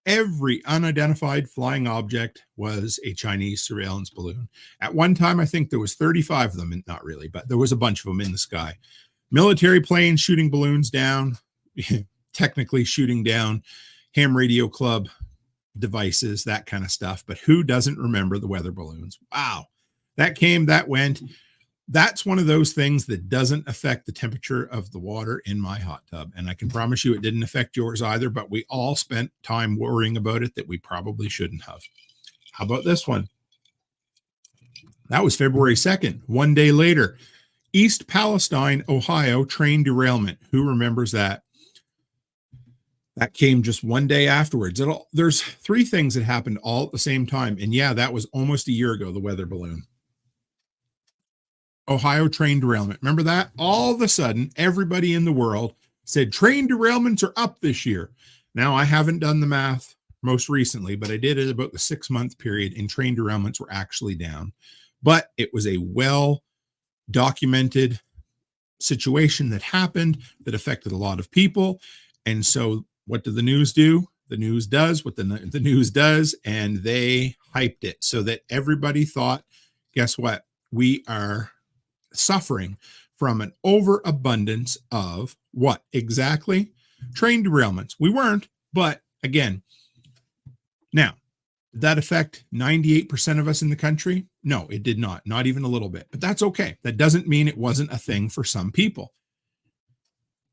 S6: every unidentified flying object was a Chinese surveillance balloon. At one time, I think there was 35 of them, and not really, but there was a bunch of them in the sky. Military planes shooting balloons down, technically shooting down ham radio club devices, that kind of stuff. But who doesn't remember the weather balloons? Wow. That came, that went. That's one of those things that doesn't affect the temperature of the water in my hot tub. And I can promise you it didn't affect yours either, but we all spent time worrying about it that we probably shouldn't have. How about this one? That was February 2nd. One day later, East Palestine, Ohio train derailment. Who remembers that? That came just one day afterwards. There's 3 things that happened all at the same time. And yeah, that was almost a year ago, the weather balloon. Ohio train derailment. Remember that? All of a sudden, everybody in the world said train derailments are up this year. Now, I haven't done the math most recently, but I did it about the 6-month period, and train derailments were actually down. But it was a well-documented situation that happened that affected a lot of people. And so what did the news do? The news does what the news does, and they hyped it so that everybody thought, guess what? We are suffering from an overabundance of what exactly? Train derailments. We weren't, but again, now, did that affect 98% of us in the country? No, it did not even a little bit, but that's okay. That doesn't mean it wasn't a thing for some people.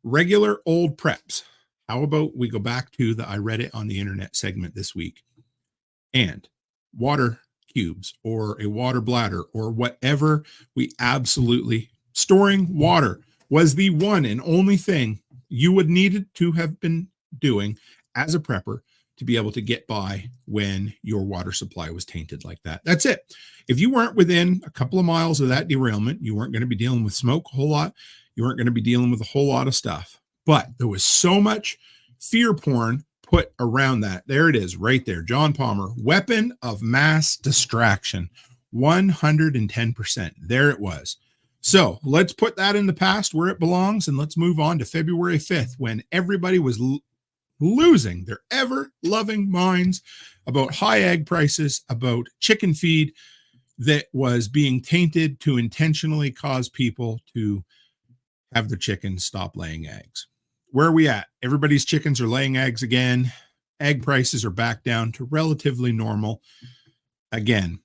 S6: Regular old preps. How about we go back to the I read it on the internet segment this week, and water cubes or a water bladder or whatever we absolutely, storing water was the one and only thing you would need to have been doing as a prepper to be able to get by when your water supply was tainted like that. That's it. If you weren't within a couple of miles of that derailment, you weren't going to be dealing with smoke a whole lot. You weren't going to be dealing with a whole lot of stuff. But there was so much fear porn put around that. There it is right there. John Palmer, weapon of mass distraction, 110%. There it was. So let's put that in the past where it belongs, and let's move on to February 5th when everybody was losing their ever-loving minds about high egg prices, about chicken feed that was being tainted to intentionally cause people to have their chickens stop laying eggs. Where are we at? Everybody's chickens are laying eggs again. Egg prices are back down to relatively normal. Again,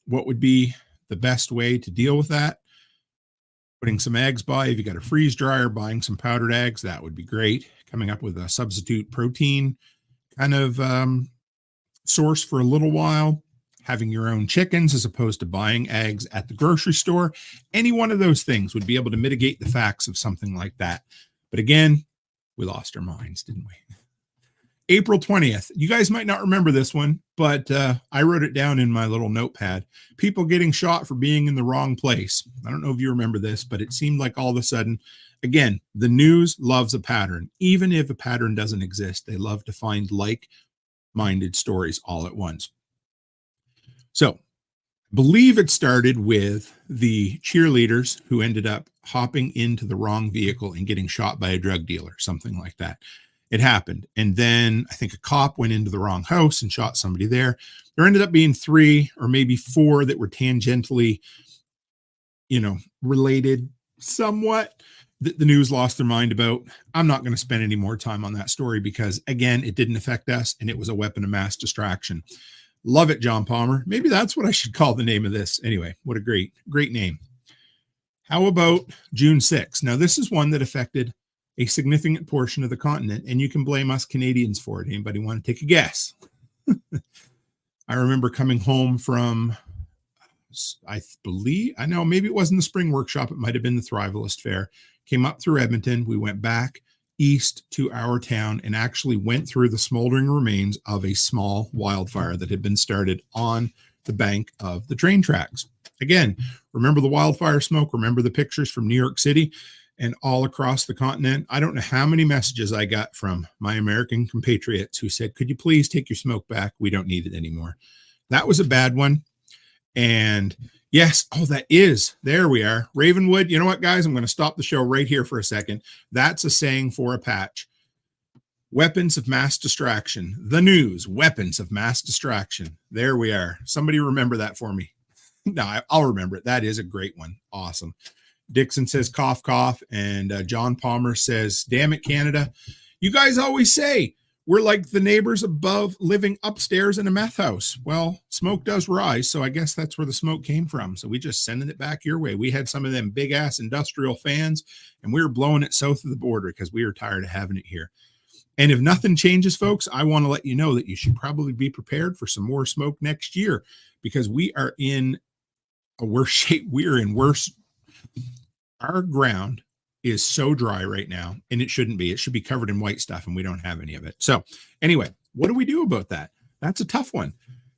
S6: what would be the best way to deal with that? Putting some eggs by. If you got a freeze dryer, buying some powdered eggs, that would be great. Coming up with a substitute protein kind of source for a little while. Having your own chickens as opposed to buying eggs at the grocery store. Any one of those things would be able to mitigate the facts of something like that. But again, we lost our minds, didn't we? April 20th. You guys might not remember this one, but I wrote it down in my little notepad. People getting shot for being in the wrong place. I don't know if you remember this, but it seemed like all of a sudden, again, the news loves a pattern. Even if a pattern doesn't exist, they love to find like-minded stories all at once. So, I believe it started with the cheerleaders who ended up hopping into the wrong vehicle and getting shot by a drug dealer, something like that. It happened. And then I think a cop went into the wrong house and shot somebody there. There ended up being 3 or maybe 4 that were tangentially, related somewhat that the news lost their mind about. I'm not going to spend any more time on that story because, again, it didn't affect us and it was a weapon of mass distraction. Love it, John Palmer. Maybe that's what I should call the name of this. Anyway, what a great name. How about June 6th? Now, this is one that affected a significant portion of the continent, and you can blame us Canadians for it. Anybody want to take a guess? I remember coming home from, maybe it wasn't the spring workshop. It might have been the Thrivalist Fair. Came up through Edmonton. We went back east to our town and actually went through the smoldering remains of a small wildfire that had been started on the bank of the train tracks. Again, remember the wildfire smoke, remember the pictures from New York City and all across the continent. I don't know how many messages I got from my American compatriots who said, could you please take your smoke back? We don't need it anymore. That was a bad one. And yes, there we are. Ravenwood, you know what, guys? I'm going to stop the show right here for a second. That's a saying for a patch. Weapons of mass distraction. The news, weapons of mass distraction. There we are. Somebody remember that for me. No, I'll remember it. That is a great one. Awesome. Dixon says, cough, cough. And John Palmer says, damn it, Canada. You guys always say we're like the neighbors above living upstairs in a meth house. Well, smoke does rise, so I guess that's where the smoke came from. So we just sending it back your way. We had some of them big ass industrial fans, and we were blowing it south of the border because we were tired of having it here. And if nothing changes, folks, I want to let you know that you should probably be prepared for some more smoke next year because we are in a worse shape. We're in worse. Our ground is so dry right now, and it shouldn't be. It should be covered in white stuff, and we don't have any of it. So anyway, what do we do about that? That's a tough one.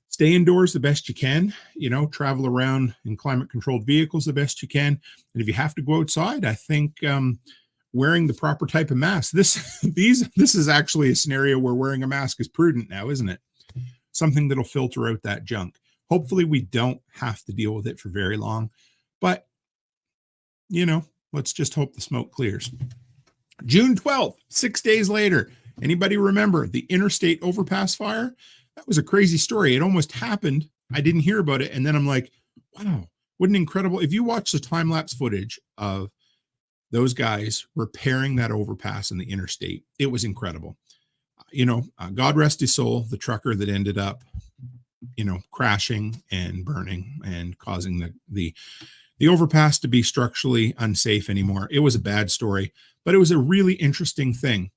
S6: Stay indoors the best you can, travel around in climate-controlled vehicles the best you can. And if you have to go outside, I think wearing the proper type of mask. This is actually a scenario where wearing a mask is prudent now, isn't it? something that'll filter out that junk. Hopefully we don't have to deal with it for very long, but let's just hope the smoke clears. June 12th, 6 days later. Anybody remember the interstate overpass fire? That was a crazy story. It almost happened. I didn't hear about it. And then I'm like, wow, what an incredible, if you watch the time-lapse footage of those guys repairing that overpass in the interstate, it was incredible. God rest his soul, the trucker that ended up, crashing and burning and causing the overpass to be structurally unsafe anymore. It was a bad story, but it was a really interesting thing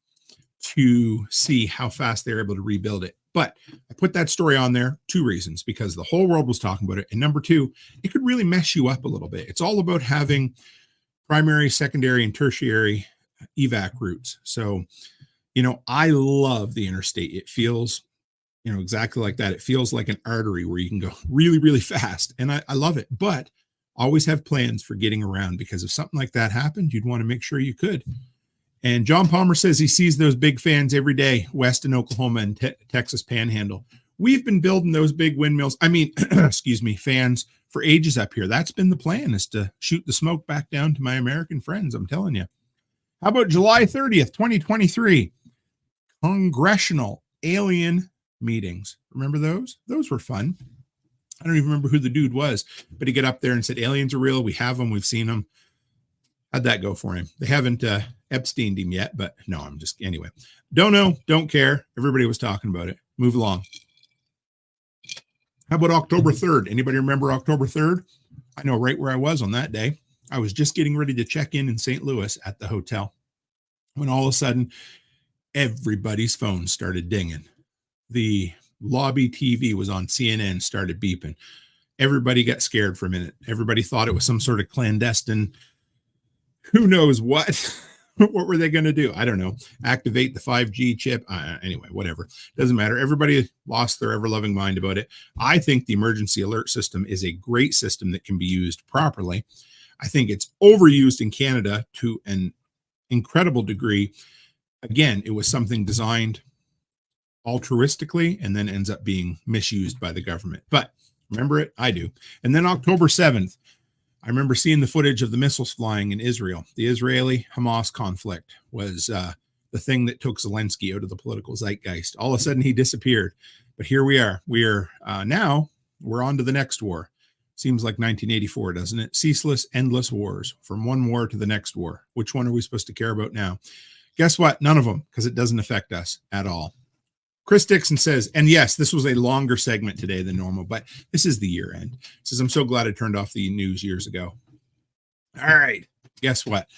S6: to see how fast they were able to rebuild it. But I put that story on there, 2 reasons, because the whole world was talking about it. And number 2, it could really mess you up a little bit. It's all about having primary, secondary, and tertiary evac routes. So, I love the interstate. It feels, exactly like that. It feels like an artery where you can go really, really fast. And I love it, but always have plans for getting around, because if something like that happened, you'd want to make sure you could. And John Palmer says he sees those big fans every day west in Oklahoma and Texas Panhandle. We've been building those big windmills. Fans for ages up here. That's been the plan, is to shoot the smoke back down to my American friends. I'm telling you. How about July 30th, 2023? Congressional alien meetings. Remember those? Those were fun. I don't even remember who the dude was, but he got up there and said, aliens are real. We have them. We've seen them. How'd that go for him? They haven't Epsteined him yet, but no, anyway. Don't know. Don't care. Everybody was talking about it. Move along. How about October 3rd? Anybody remember October 3rd? I know right where I was on that day. I was just getting ready to check in St. Louis at the hotel when all of a sudden everybody's phone started dinging. The lobby TV was on CNN, started beeping. Everybody got scared for a minute. Everybody thought it was some sort of clandestine, who knows what. What were they going to do? I don't know. Activate the 5G chip. Anyway, whatever. Doesn't matter. Everybody lost their ever-loving mind about it. I think the emergency alert system is a great system that can be used properly. I think it's overused in Canada to an incredible degree. Again, it was something designed altruistically and then ends up being misused by the government. But remember it? I do. And then October 7th, I remember seeing the footage of the missiles flying in Israel. The Israeli-Hamas conflict was the thing that took Zelensky out of the political zeitgeist. All of a sudden, he disappeared. But here we are. We're on to the next war. Seems like 1984, doesn't it? Ceaseless, endless wars, from one war to the next war. Which one are we supposed to care about now? Guess what? None of them, because it doesn't affect us at all. Chris Dixon says, and yes, this was a longer segment today than normal, but this is the year end. Says, I'm so glad I turned off the news years ago. All right. Guess what?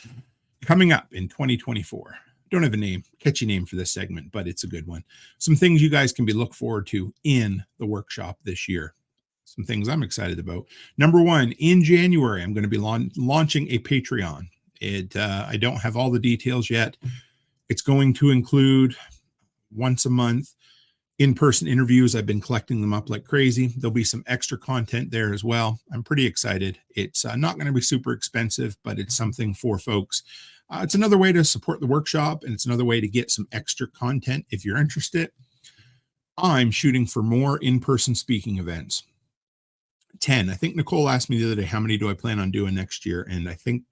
S6: Coming up in 2024. Don't have a catchy name for this segment, but it's a good one. Some things you guys can look forward to in the workshop this year. Some things I'm excited about. Number 1, in January, I'm going to be launching a Patreon. I don't have all the details yet. It's going to include once a month in-person interviews. I've been collecting them up like crazy. There'll be some extra content there as well. I'm pretty excited. It's not going to be super expensive, but it's something for folks. It's another way to support the workshop, and it's another way to get some extra content if you're interested. I'm shooting for more in-person speaking events. 10. I think Nicole asked me the other day, how many do I plan on doing next year? And I think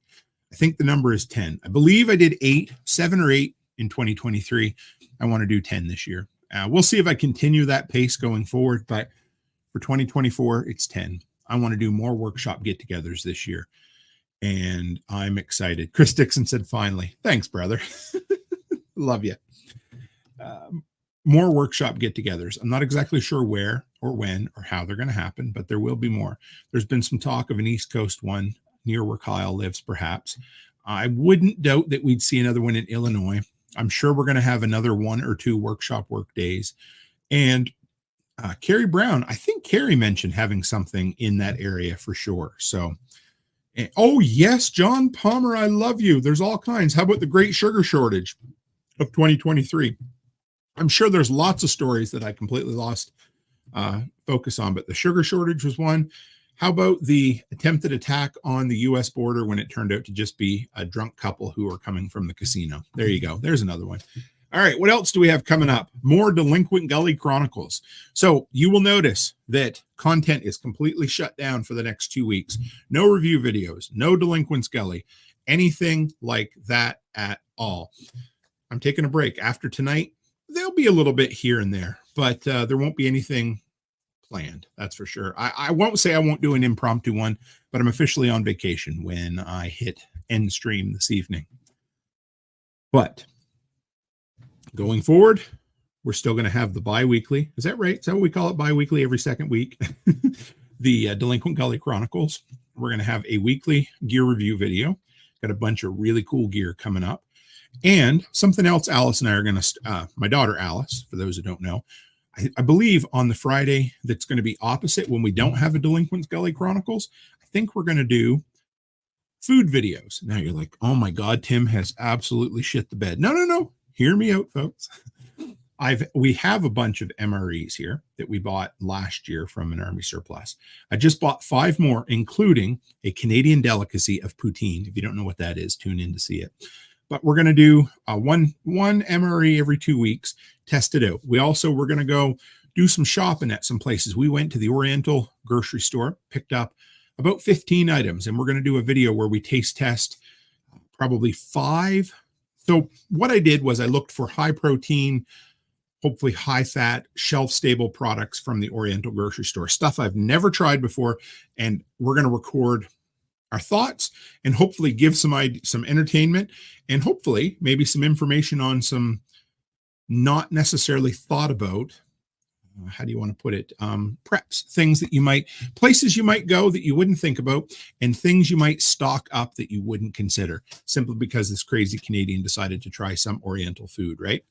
S6: the number is 10. I believe I did 7 or 8 in 2023. I want to do 10 this year. We'll see if I continue that pace going forward, but for 2024, it's 10. I want to do more workshop get-togethers this year, and I'm excited. Chris Dixon said, finally. Thanks, brother. Love you. More workshop get-togethers. I'm not exactly sure where or when or how they're going to happen, but there will be more. There's been some talk of an East Coast one near where Kyle lives, perhaps. I wouldn't doubt that we'd see another one in Illinois. I'm sure we're going to have another 1 or 2 workshop work days. And Carrie Brown, I think Carrie mentioned having something in that area for sure. So, oh yes, John Palmer, I love you. There's all kinds. How about the great sugar shortage of 2023? I'm sure there's lots of stories that I completely lost focus on, but the sugar shortage was one. How about the attempted attack on the U.S. border when it turned out to just be a drunk couple who were coming from the casino? There you go. There's another one. All right, what else do we have coming up? More Delinquent Gully Chronicles. So you will notice that content is completely shut down for the next 2 weeks. No review videos, no Delinquents Gully, anything like that at all. I'm taking a break. After tonight, there'll be a little bit here and there, but there won't be anything planned. That's for sure. I won't say I won't do an impromptu one, but I'm officially on vacation when I hit end stream this evening. But going forward, we're still going to have the bi-weekly. Is that right? Is that what we call it? Bi-weekly every second week. The Delinquent Gully Chronicles. We're going to have a weekly gear review video. Got a bunch of really cool gear coming up. And something else Alice and I are going to, my daughter Alice, for those who don't know, I believe on the Friday that's going to be opposite when we don't have a Delinquents Gully Chronicles, I think we're going to do food videos. Now you're like, oh my God, Tim has absolutely shit the bed. No. Hear me out, folks. We have a bunch of MREs here that we bought last year from an Army surplus. I just bought 5 more, including a Canadian delicacy of poutine. If you don't know what that is, tune in to see it. But we're going to do one MRE every 2 weeks, test it out. We're going to go do some shopping at some places. We went to the Oriental grocery store, picked up about 15 items, and we're going to do a video where we taste test probably 5. So what I did was I looked for high protein, hopefully high fat, shelf stable products from the Oriental grocery store, stuff I've never tried before. And we're going to record our thoughts and hopefully give some entertainment and hopefully maybe some information on some not necessarily thought about, how do you want to put it? Preps, things that places you might go that you wouldn't think about, and things you might stock up that you wouldn't consider simply because this crazy Canadian decided to try some Oriental food, right?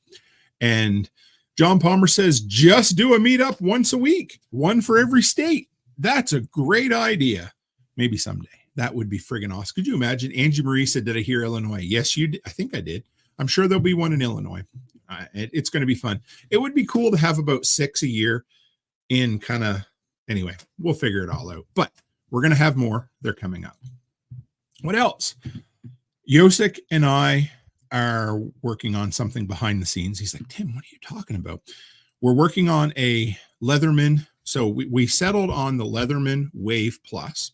S6: And John Palmer says, just do a meetup once a week, one for every state. That's a great idea. Maybe someday. That would be friggin' awesome. Could you imagine? Angie Marie said, did I hear Illinois? Yes, you did. I think I did. I'm sure there'll be one in Illinois. It's going to be fun. It would be cool to have about 6 a year in anyway, we'll figure it all out. But we're going to have more. They're coming up. What else? Yosik and I are working on something behind the scenes. He's like, Tim, what are you talking about? We're working on a Leatherman. So we settled on the Leatherman Wave Plus.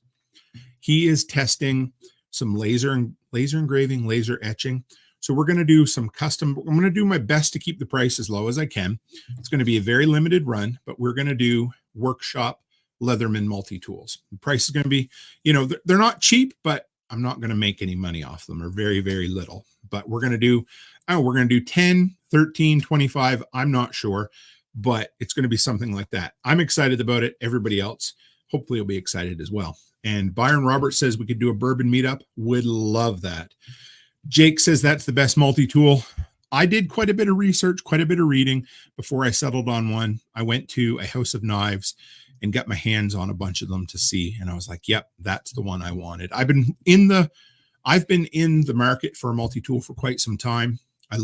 S6: He is testing some laser engraving, laser etching. So we're going to do some custom. I'm going to do my best to keep the price as low as I can. It's going to be a very limited run, but we're going to do workshop Leatherman multi-tools. The price is going to be, they're not cheap, but I'm not going to make any money off them, or very, very little. But we're going to do 10, 13, 25. I'm not sure, but it's going to be something like that. I'm excited about it. Everybody else hopefully will be excited as well. And Byron Roberts says we could do a bourbon meetup. Would love that. Jake says that's the best multi-tool. I did quite a bit of research, quite a bit of reading before I settled on one. I went to a House of Knives and got my hands on a bunch of them to see. And I was like, yep, that's the one I wanted. I've been in the market for a multi-tool for quite some time. I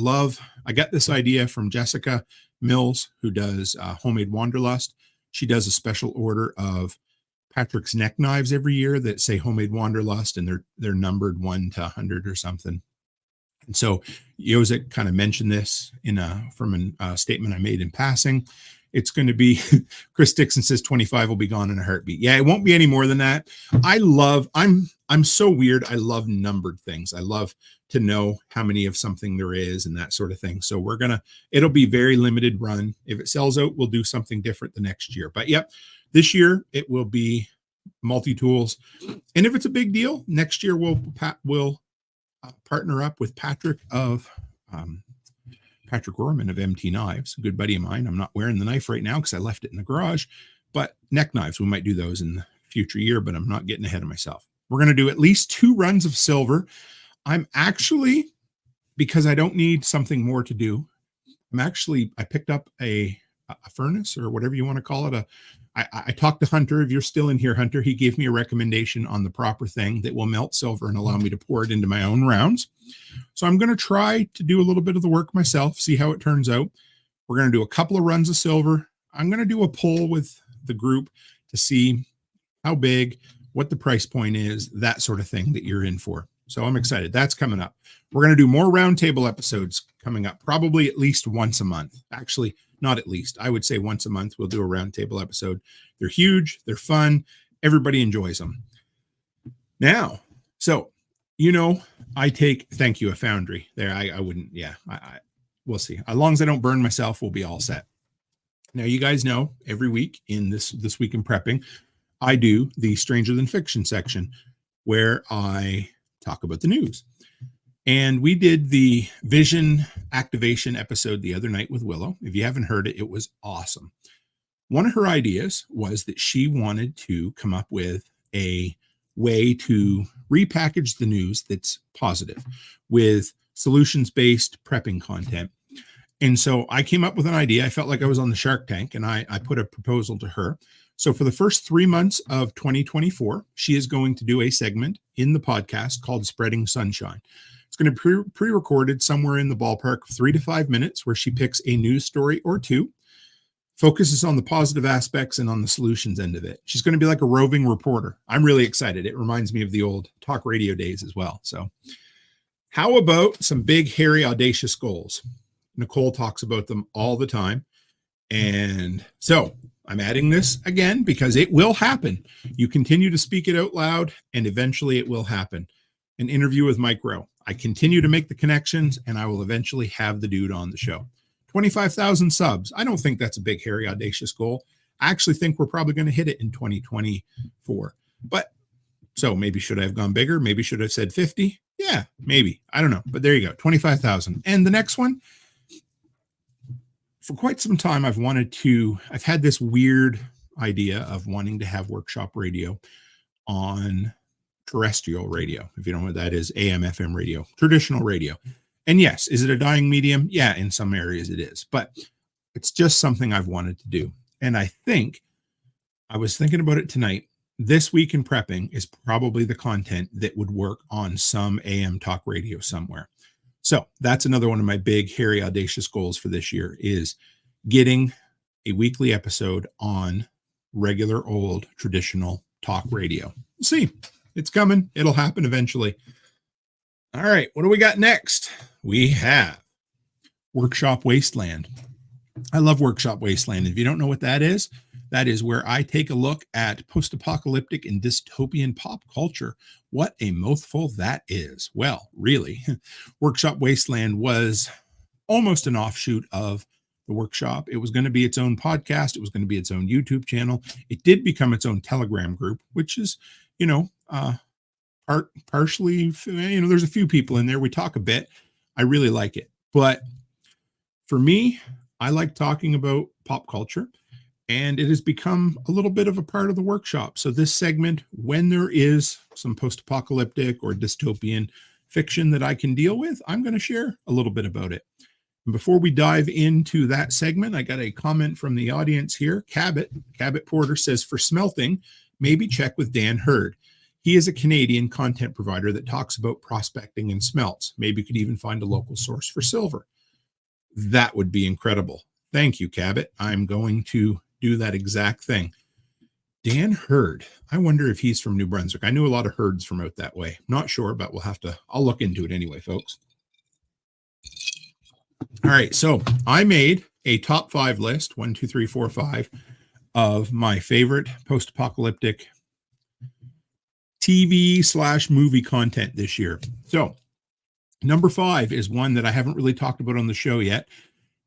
S6: got this idea from Jessica Mills, who does Homemade Wanderlust. She does a special order of Patrick's neck knives every year that say Homemade Wanderlust, and they're numbered 1 to 100 or something. And so Yosik kind of mentioned this from a statement I made in passing. It's going to be, Chris Dixon says 25 will be gone in a heartbeat. Yeah, it won't be any more than that. I'm so weird. I love numbered things. I love to know how many of something there is and that sort of thing. So it'll be very limited run. If it sells out, we'll do something different the next year. But yep, this year it will be multi-tools. And if it's a big deal, next year we'll partner up with Patrick Gorman of MT Knives, a good buddy of mine. I'm not wearing the knife right now because I left it in the garage, but neck knives, we might do those in the future year, but I'm not getting ahead of myself. We're going to do at least 2 runs of silver. I'm actually, because I don't need something more to do, I picked up a furnace, or whatever you want to call it. I talked to Hunter. If you're still in here, Hunter, he gave me a recommendation on the proper thing that will melt silver and allow me to pour it into my own rounds. So I'm going to try to do a little bit of the work myself, see how it turns out. We're going to do a couple of runs of silver. I'm going to do a poll with the group to see how big, what the price point is, that sort of thing that you're in for. So I'm excited. That's coming up. We're going to do more roundtable episodes coming up, probably at least once a month. Actually, not at least. I would say once a month we'll do a roundtable episode. They're huge. They're fun. Everybody enjoys them. Now, so, thank you, a foundry there. I wouldn't, we'll see. As long as I don't burn myself, we'll be all set. Now, you guys know every week in this week in prepping, I do the Stranger Than Fiction section where I talk about the news. And we did the vision activation episode the other night with Willow. If you haven't heard it, it was awesome. One of her ideas was that she wanted to come up with a way to repackage the news that's positive with solutions-based prepping content. And so I came up with an idea. I felt like I was on the Shark Tank, and I put a proposal to her. So for the first 3 months of 2024, she is going to do a segment in the podcast called Spreading Sunshine. It's going to be pre-recorded somewhere in the ballpark of 3 to 5 minutes, where she picks a news story or two, focuses on the positive aspects and on the solutions end of it. She's going to be like a roving reporter. I'm really excited. It reminds me of the old talk radio days as well. So how about some big, hairy, audacious goals? Nicole talks about them all the time. And so I'm adding this again because it will happen. You continue to speak it out loud, and eventually it will happen. An interview with Mike Rowe. I continue to make the connections, and I will eventually have the dude on the show. 25,000 subs. I don't think that's a big, hairy, audacious goal. I actually think we're probably going to hit it in 2024. But so maybe should I have gone bigger? Maybe should I have said 50? Yeah, maybe. I don't know. But there you go. 25,000. And the next one, for quite some time, I've had this weird idea of wanting to have workshop radio on terrestrial radio. If you don't know what that is, AM, FM radio, traditional radio. And yes, is it a dying medium? Yeah, in some areas it is, but it's just something I've wanted to do. And I was thinking about it tonight. This week in prepping is probably the content that would work on some AM talk radio somewhere. So that's another one of my big, hairy, audacious goals for this year is getting a weekly episode on regular, old, traditional talk radio. We'll see. It's coming. It'll happen eventually. All right. What do we got next? We have Workshop Wasteland. I love Workshop Wasteland. If you don't know what that is where I take a look at post-apocalyptic and dystopian pop culture. What a mouthful that is. Well, really, Workshop Wasteland was almost an offshoot of the workshop. It was going to be its own podcast. It was going to be its own YouTube channel. It did become its own Telegram group, which is, partially, there's a few people in there. We talk a bit. I really like it. But for me, I like talking about pop culture, and it has become a little bit of a part of the workshop. So this segment, when there is some post-apocalyptic or dystopian fiction that I can deal with, I'm going to share a little bit about it. And before we dive into that segment, I got a comment from the audience here. Cabot Porter says, for smelting, maybe check with Dan Hurd. He is a Canadian content provider that talks about prospecting and smelts. Maybe could even find a local source for silver. That would be incredible. Thank you, Cabot. I'm going to do that exact thing. Dan Hurd. I wonder if he's from New Brunswick. I knew a lot of Hurds from out that way. Not sure, but I'll look into it anyway, folks. All right. So I made a top 5 list, 1, 2, 3, 4, 5 of my favorite post-apocalyptic TV/movie content this year. So number 5 is one that I haven't really talked about on the show yet.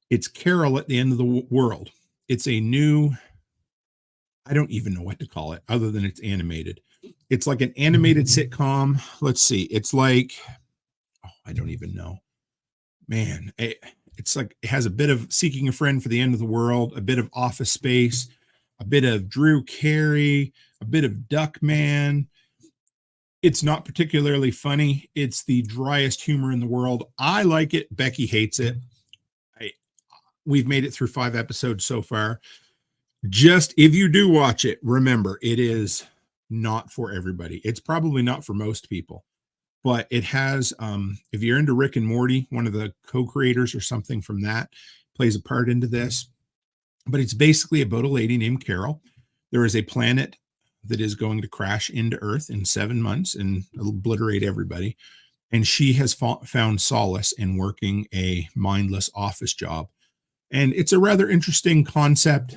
S6: It's Carol at the End of the World. It's a new, I don't even know what to call it other than it's animated. It's like an animated sitcom. Let's see. It's like, I don't even know. Man, it's like it has a bit of Seeking a Friend for the End of the World, a bit of Office Space, a bit of Drew Carey, a bit of Duckman. It's not particularly funny. It's the driest humor in the world. I like it. Becky hates it. We've made it through 5 episodes so far. Just if you do watch it, remember, it is not for everybody. It's probably not for most people, but it has, if you're into Rick and Morty, one of the co-creators or something from that plays a part into this, but it's basically about a lady named Carol. There is a planet that is going to crash into Earth in 7 months and obliterate everybody. And she has found solace in working a mindless office job. And it's a rather interesting concept.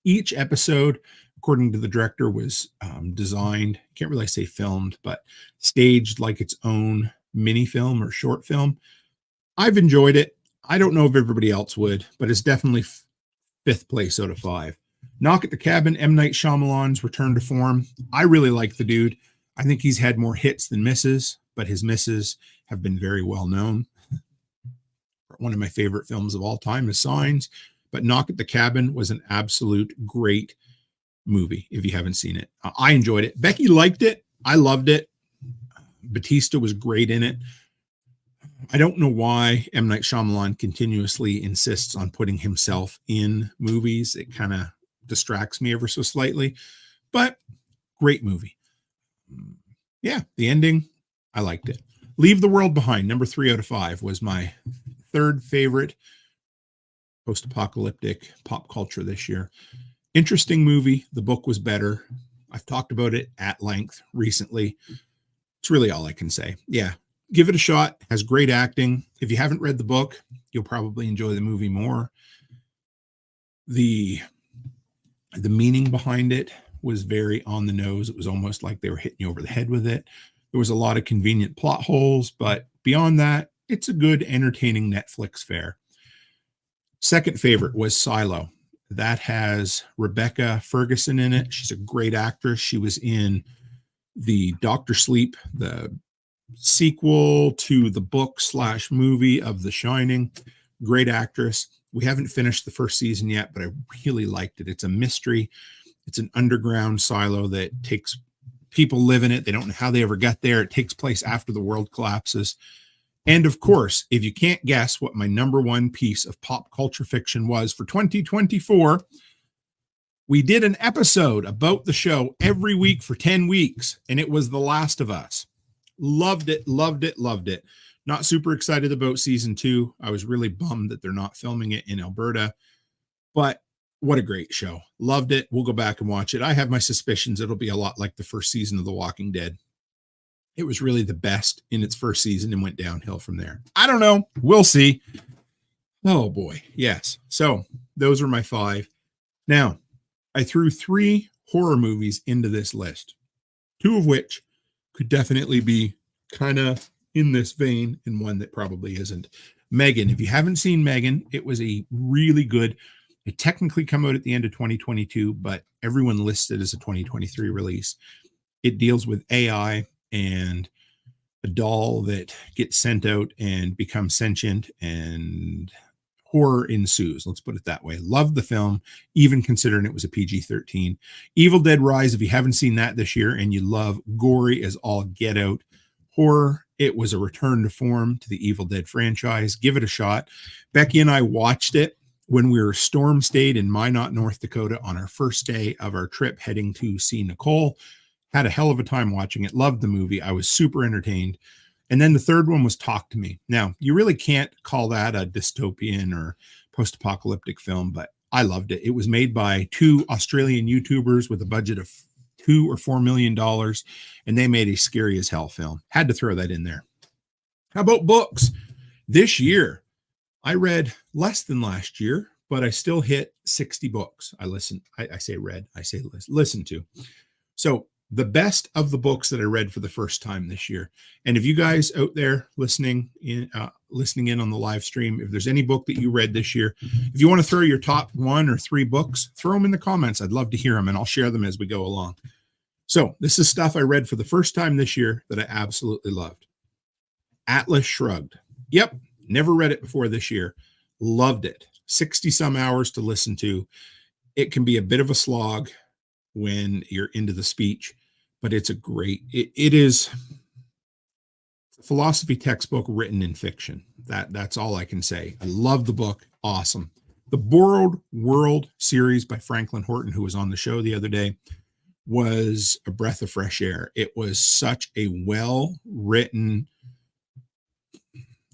S6: Each episode, according to the director, was designed, can't really say filmed, but staged like its own mini film or short film. I've enjoyed it. I don't know if everybody else would, but it's definitely fifth place out of 5. Knock at the Cabin, M. Night Shyamalan's return to form. I really like the dude. I think he's had more hits than misses, but his misses have been very well known. One of my favorite films of all time is Signs, but Knock at the Cabin was an absolute great movie if you haven't seen it. I enjoyed it. Becky liked it. I loved it. Batista was great in it. I don't know why M. Night Shyamalan continuously insists on putting himself in movies. It kind of distracts me ever so slightly, but great movie. Yeah, the ending, I liked it. Leave the World Behind, number 3 out of 5, was my third favorite post-apocalyptic pop culture this year. Interesting movie. The book was better. I've talked about it at length recently. It's really all I can say. Yeah, give it a shot. Has great acting. If you haven't read the book, you'll probably enjoy the movie more. The meaning behind it was very on the nose. It was almost like they were hitting you over the head with it. There was a lot of convenient plot holes, but beyond that, it's a good, entertaining Netflix fare. Second favorite was Silo. That has Rebecca Ferguson in it. She's a great actress. She was in the Dr. Sleep, the sequel to the book/movie of The Shining. Great actress. We haven't finished the first season yet, but I really liked it. It's a mystery. It's an underground silo that takes people live in it. They don't know how they ever got there. It takes place after the world collapses. And of course, if you can't guess what my number one piece of pop culture fiction was for 2024, we did an episode about the show every week for 10 weeks, and it was The Last of Us. Loved it, loved it, loved it. Not super excited about season 2. I was really bummed that they're not filming it in Alberta, but what a great show. Loved it. We'll go back and watch it. I have my suspicions it'll be a lot like the first season of The Walking Dead. It was really the best in its first season and went downhill from there. I don't know. We'll see. Oh boy. Yes. So those are my 5. Now, I threw 3 horror movies into this list, 2 of which could definitely be kind of in this vein and one that probably isn't. Megan. If you haven't seen Megan, it was a really good, it technically come out at the end of 2022, but everyone lists it as a 2023 release. It deals with AI and a doll that gets sent out and becomes sentient, and horror ensues. Let's put it that way. Loved the film, even considering it was a PG-13. Evil Dead Rise, if you haven't seen that this year and you love gory as all get out horror, it was a return to form to the Evil Dead franchise. Give it a shot. Becky and I watched it when we were storm stayed in Minot, North Dakota on our first day of our trip heading to see Nicole. Had a hell of a time watching it. Loved the movie. I was super entertained. And then the third one was Talk to Me. Now, you really can't call that a dystopian or post-apocalyptic film, but I loved it. It was made by 2 Australian YouTubers with a budget of $2 or $4 million, and they made a scary as hell film. Had to throw that in there. How about books? This year, I read less than last year, but I still hit 60 books. I say read, I say listen to. So the best of the books that I read for the first time this year. And if you guys out there listening in on the live stream, if there's any book that you read this year, if you want to throw your top 1 or 3 books, throw them in the comments. I'd love to hear them, and I'll share them as we go along. So this is stuff I read for the first time this year that I absolutely loved. Atlas Shrugged. Yep. Never read it before this year. Loved it. 60 some hours to listen to. It can be a bit of a slog when you're into the speech, but it's a great, it is a philosophy textbook written in fiction. That's all I can say. I love the book. Awesome. The Borrowed World series by Franklin Horton, who was on the show the other day, was a breath of fresh air. It was such a well-written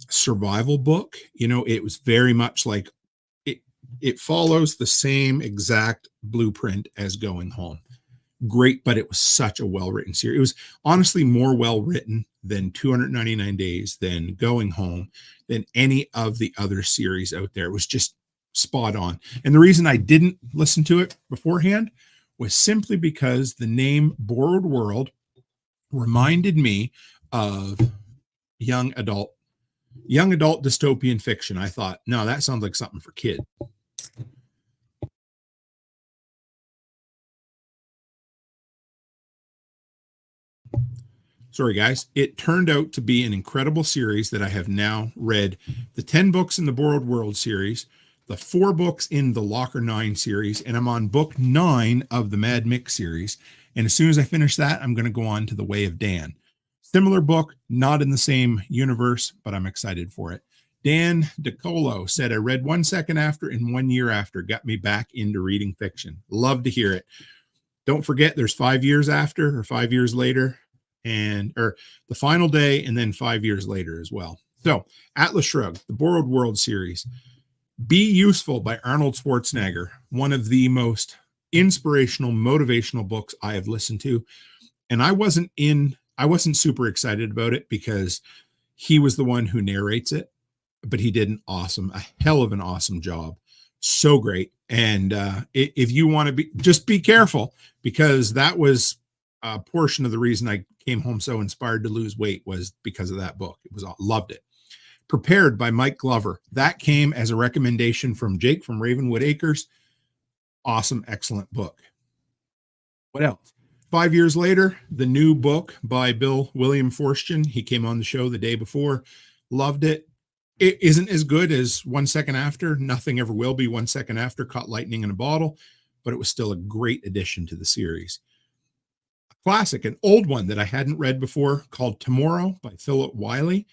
S6: survival book. You know, it was very much like it follows the same exact blueprint as Going Home. great, but it was such a well-written series. It was honestly more well-written than 299 Days, than Going Home, than any of the other series out there. It was just spot on. And the reason I didn't listen to it beforehand was simply because the name Borrowed World reminded me of young adult dystopian fiction. I thought, no, that sounds like something for kids. Sorry, guys. It turned out to be an incredible series that I have now read the 10 books in the Borrowed World series, the 4 books in the Locker 9 series, and I'm on book 9 of the Mad Mix series. And as soon as I finish that, I'm going to go on to The Way of Dan. Similar book, not in the same universe, but I'm excited for it. Dan DeColo said, I read 1 second after and 1 year after, got me back into reading fiction. Love to hear it. Don't forget, there's 5 years after, or 5 years later, or The Final Day, and then 5 years later as well. So Atlas Shrugged, the Borrowed World series. Be Useful by Arnold Schwarzenegger, one of the most inspirational, motivational books I have listened to. And I wasn't super excited about it because he was the one who narrates it, but he did a hell of an awesome job. So great. And if you want to just be careful, because that was a portion of the reason I came home so inspired to lose weight, was because of that book. Loved it. Prepared by Mike Glover. That came as a recommendation from Jake from Ravenwood Acres. Awesome, excellent book. What else? 5 years later, the new book by Bill William Forstchen. He came on the show the day before. Loved it. It isn't as good as 1 second after. Nothing ever will be 1 second after. Caught lightning in a bottle, but it was still a great addition to the series. A classic, an old one that I hadn't read before, called Tomorrow by Philip Wiley.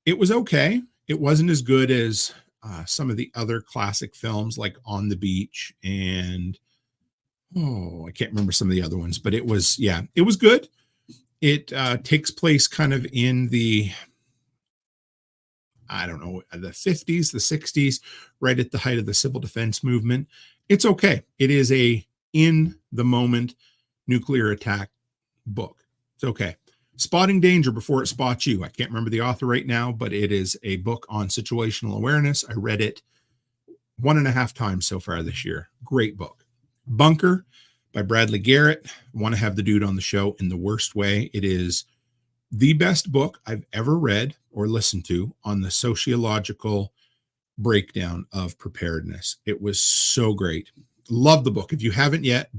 S6: It was okay. It wasn't as good as some of the other classic films like On the Beach and, I can't remember some of the other ones, but it was good. It takes place kind of in the, the 50s, the 60s, right at the height of the civil defense movement. It's okay. It is a in the moment nuclear attack book. It's okay. Spotting Danger Before It Spots You. I can't remember the author right now, but it is a book on situational awareness. I read it 1.5 times so far this year. Great book. Bunker by Bradley Garrett. I want to have the dude on the show in the worst way. It is the best book I've ever read or listened to on the sociological breakdown of preparedness. It was so great. Love the book. If you haven't yet,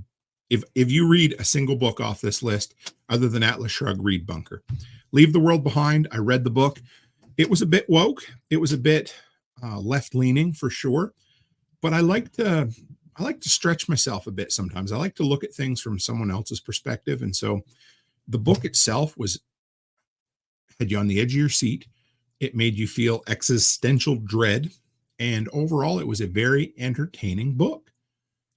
S6: if you read a single book off this list, other than Atlas Shrugged, read Bunker. Leave the World Behind. I read the book. It was a bit woke. It was a bit left-leaning for sure, but I like to stretch myself a bit sometimes. I like to look at things from someone else's perspective. And so the book itself had you on the edge of your seat. It made you feel existential dread. And overall, it was a very entertaining book.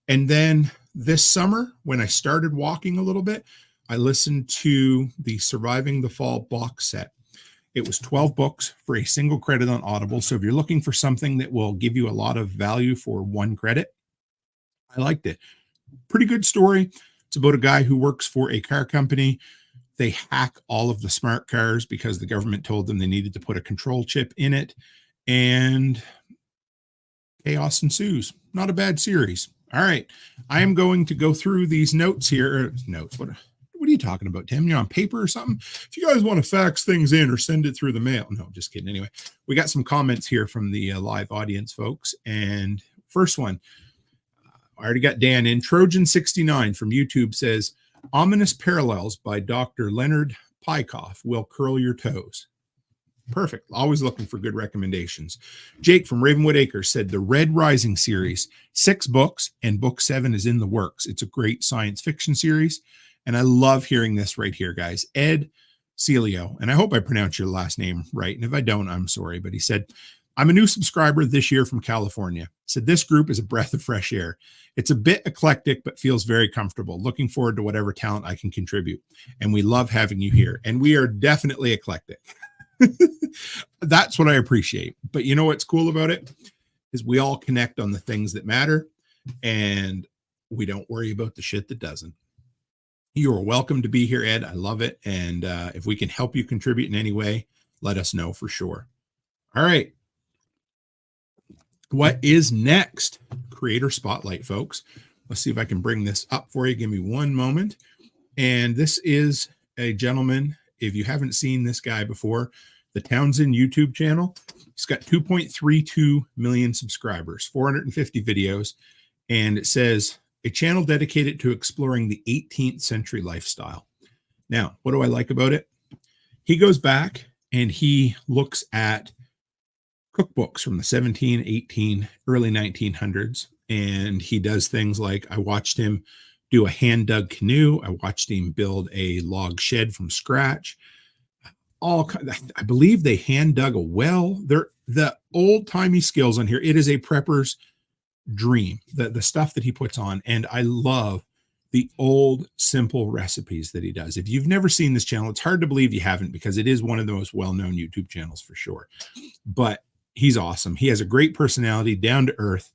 S6: And then this summer, when I started walking a little bit, I listened to the Surviving the Fall box set. It was 12 books for a single credit on Audible. So if you're looking for something that will give you a lot of value for 1 credit, I liked it. Pretty good story. It's about a guy who works for a car company. They hack all of the smart cars because the government told them they needed to put a control chip in it. And chaos ensues. Not a bad series. All right. I am going to go through these notes here. Notes. What are you talking about, Tim? You're on paper or something? If you guys want to fax things in or send it through the mail. No, just kidding. Anyway, we got some comments here from the live audience, folks. And first one, I already got Dan in. Trojan69 from YouTube says, Ominous Parallels by Dr. Leonard Pykoff will curl your toes. Perfect. Always looking for good recommendations. Jake from Ravenwood Acres said the Red Rising series, 6 books, and book 7 is in the works. It's a great science fiction series. And I love hearing this right here, guys. Ed Celio, and I hope I pronounced your last name right. And if I don't, I'm sorry. But he said, I'm a new subscriber this year from California. Said this group is a breath of fresh air. It's a bit eclectic, but feels very comfortable. Looking forward to whatever talent I can contribute. And we love having you here. And we are definitely eclectic. That's what I appreciate. But you know what's cool about it is we all connect on the things that matter, and we don't worry about the shit that doesn't. You are welcome to be here, Ed. I love it. And if we can help you contribute in any way, let us know for sure. All right. What is next? Creator Spotlight, folks. Let's see if I can bring this up for you. Give me one moment. And this is a gentleman, if you haven't seen this guy before, the Townsend YouTube channel. He's got 2.32 million subscribers, 450 videos, and it says, a channel dedicated to exploring the 18th century lifestyle. Now, what do I like about it? He goes back and he looks at cookbooks from the 17, 18, early 1900s, and he does things like, I watched him do a hand-dug canoe. I watched him build a log shed from scratch. I believe they hand-dug a well. They're the old-timey skills on here. It is a prepper's dream, the stuff that he puts on, and I love the old simple recipes that he does. If you've never seen this channel, it's hard to believe you haven't, because it is one of the most well-known YouTube channels for sure. But he's awesome. He has a great personality, down to earth.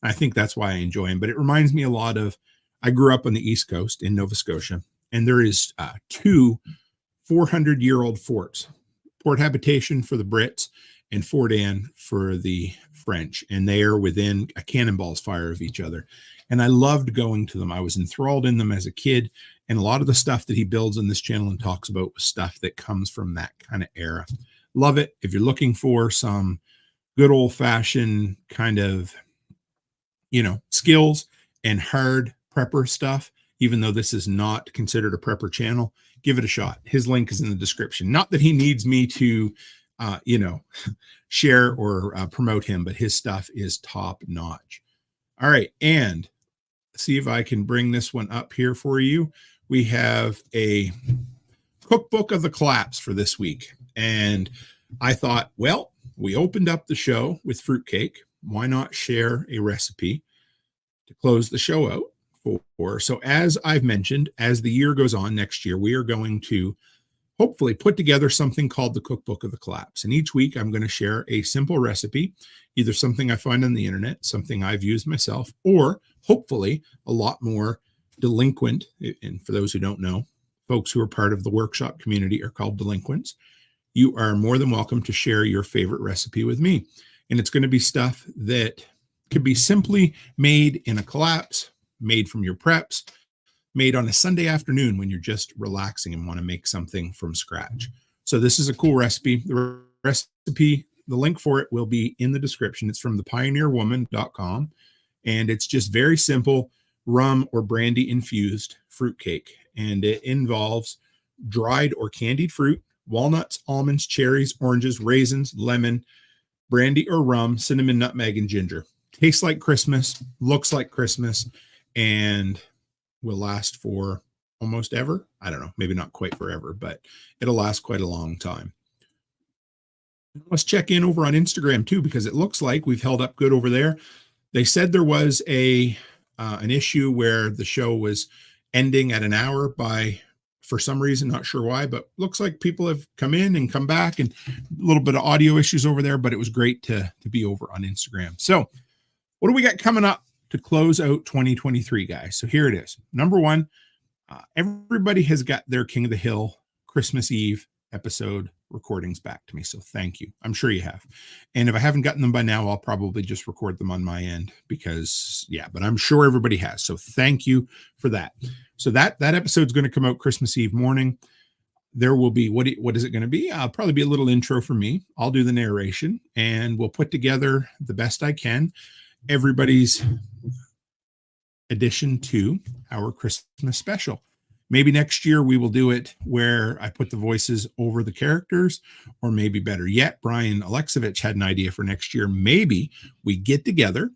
S6: I think that's why I enjoy him. But it reminds me a lot of, I grew up on the East Coast in Nova Scotia, and there is two 400-year-old forts, Port Habitation for the Brits and Fort Anne for the French, and they are within a cannonball's fire of each other. And I loved going to them. I was enthralled in them as a kid, and a lot of the stuff that he builds on this channel and talks about was stuff that comes from that kind of era. Love it. If you're looking for some good old-fashioned kind of, skills and hard prepper stuff, even though this is not considered a prepper channel, give it a shot. His link is in the description. Not that he needs me to, share or promote him, but his stuff is top notch. All right. And see if I can bring this one up here for you. We have a cookbook of the collapse for this week. And I thought, well, we opened up the show with fruitcake. Why not share a recipe to close the show out for? So as I've mentioned, as the year goes on next year, we are going to hopefully put together something called the Cookbook of the Collapse. And each week I'm going to share a simple recipe, either something I find on the internet, something I've used myself, or hopefully a lot more delinquent. And for those who don't know, folks who are part of the workshop community are called delinquents. You are more than welcome to share your favorite recipe with me. And it's going to be stuff that could be simply made in a collapse, made from your preps, made on a Sunday afternoon when you're just relaxing and want to make something from scratch. So this is a cool recipe. The recipe, the link for it will be in the description. It's from thepioneerwoman.com, and it's just very simple rum or brandy infused fruitcake. And it involves dried or candied fruit, walnuts, almonds, cherries, oranges, raisins, lemon, brandy or rum, cinnamon, nutmeg, and ginger. Tastes like Christmas, looks like Christmas, and will last for almost ever. I don't know, maybe not quite forever, but it'll last quite a long time. Let's check in over on Instagram too, because it looks like we've held up good over there. They said there was an issue where the show was ending at an hour for some reason, not sure why, but looks like people have come in and come back, and a little bit of audio issues over there, but it was great to be over on Instagram. So what do we got coming up to close out 2023, guys? So here it is. Number one, everybody has got their King of the Hill Christmas Eve episode recordings back to me. So thank you. I'm sure you have. And if I haven't gotten them by now, I'll probably just record them on my end because, but I'm sure everybody has. So thank you for that. So that episode's going to come out Christmas Eve morning. There will be, what is it going to be? I'll probably be a little intro for me. I'll do the narration, and we'll put together the best I can everybody's addition to our Christmas special. Maybe next year we will do it where I put the voices over the characters, or maybe better yet, Brian Alexovich had an idea for next year. Maybe we get together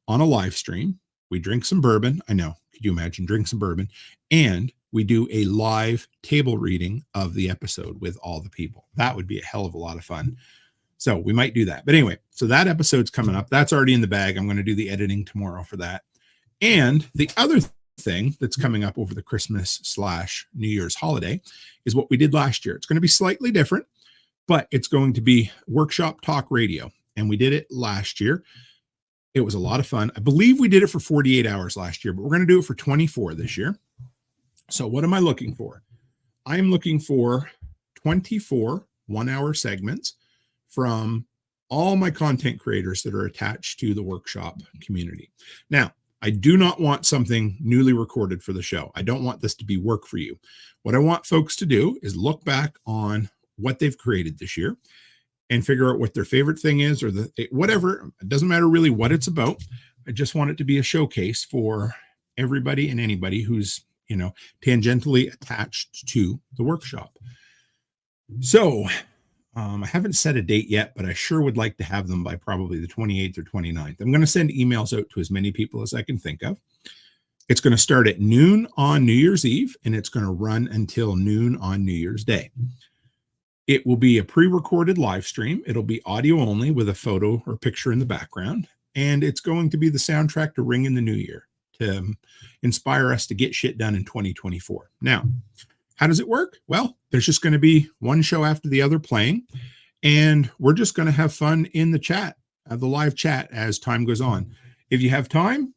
S6: on a live stream, we drink some bourbon. I know, could you imagine, drink some bourbon, and we do a live table reading of the episode with all the people. That would be a hell of a lot of fun. So we might do that. But anyway, so that episode's coming up. That's already in the bag. I'm going to do the editing tomorrow for that. And the other thing that's coming up over the Christmas/New Year's holiday is what we did last year. It's going to be slightly different, but it's going to be Workshop Talk Radio. And we did it last year. It was a lot of fun. I believe we did it for 48 hours last year, but we're going to do it for 24 this year. So what am I looking for? I'm looking for 24 one-hour segments from all my content creators that are attached to the workshop community. Now, I do not want something newly recorded for the show. I don't want this to be work for you. What I want folks to do is look back on what they've created this year and figure out what their favorite thing is, or whatever. It doesn't matter really what it's about. I just want it to be a showcase for everybody and anybody who's, tangentially attached to the workshop. So I haven't set a date yet, but I sure would like to have them by probably the 28th or 29th. I'm going to send emails out to as many people as I can think of. It's going to start at noon on New Year's Eve, and it's going to run until noon on New Year's Day. It will be a pre-recorded live stream. It'll be audio only with a photo or picture in the background, and it's going to be the soundtrack to ring in the new year to inspire us to get shit done in 2024. Now, how does it work? Well, there's just going to be one show after the other playing, and we're just going to have fun in the chat, the live chat as time goes on. If you have time,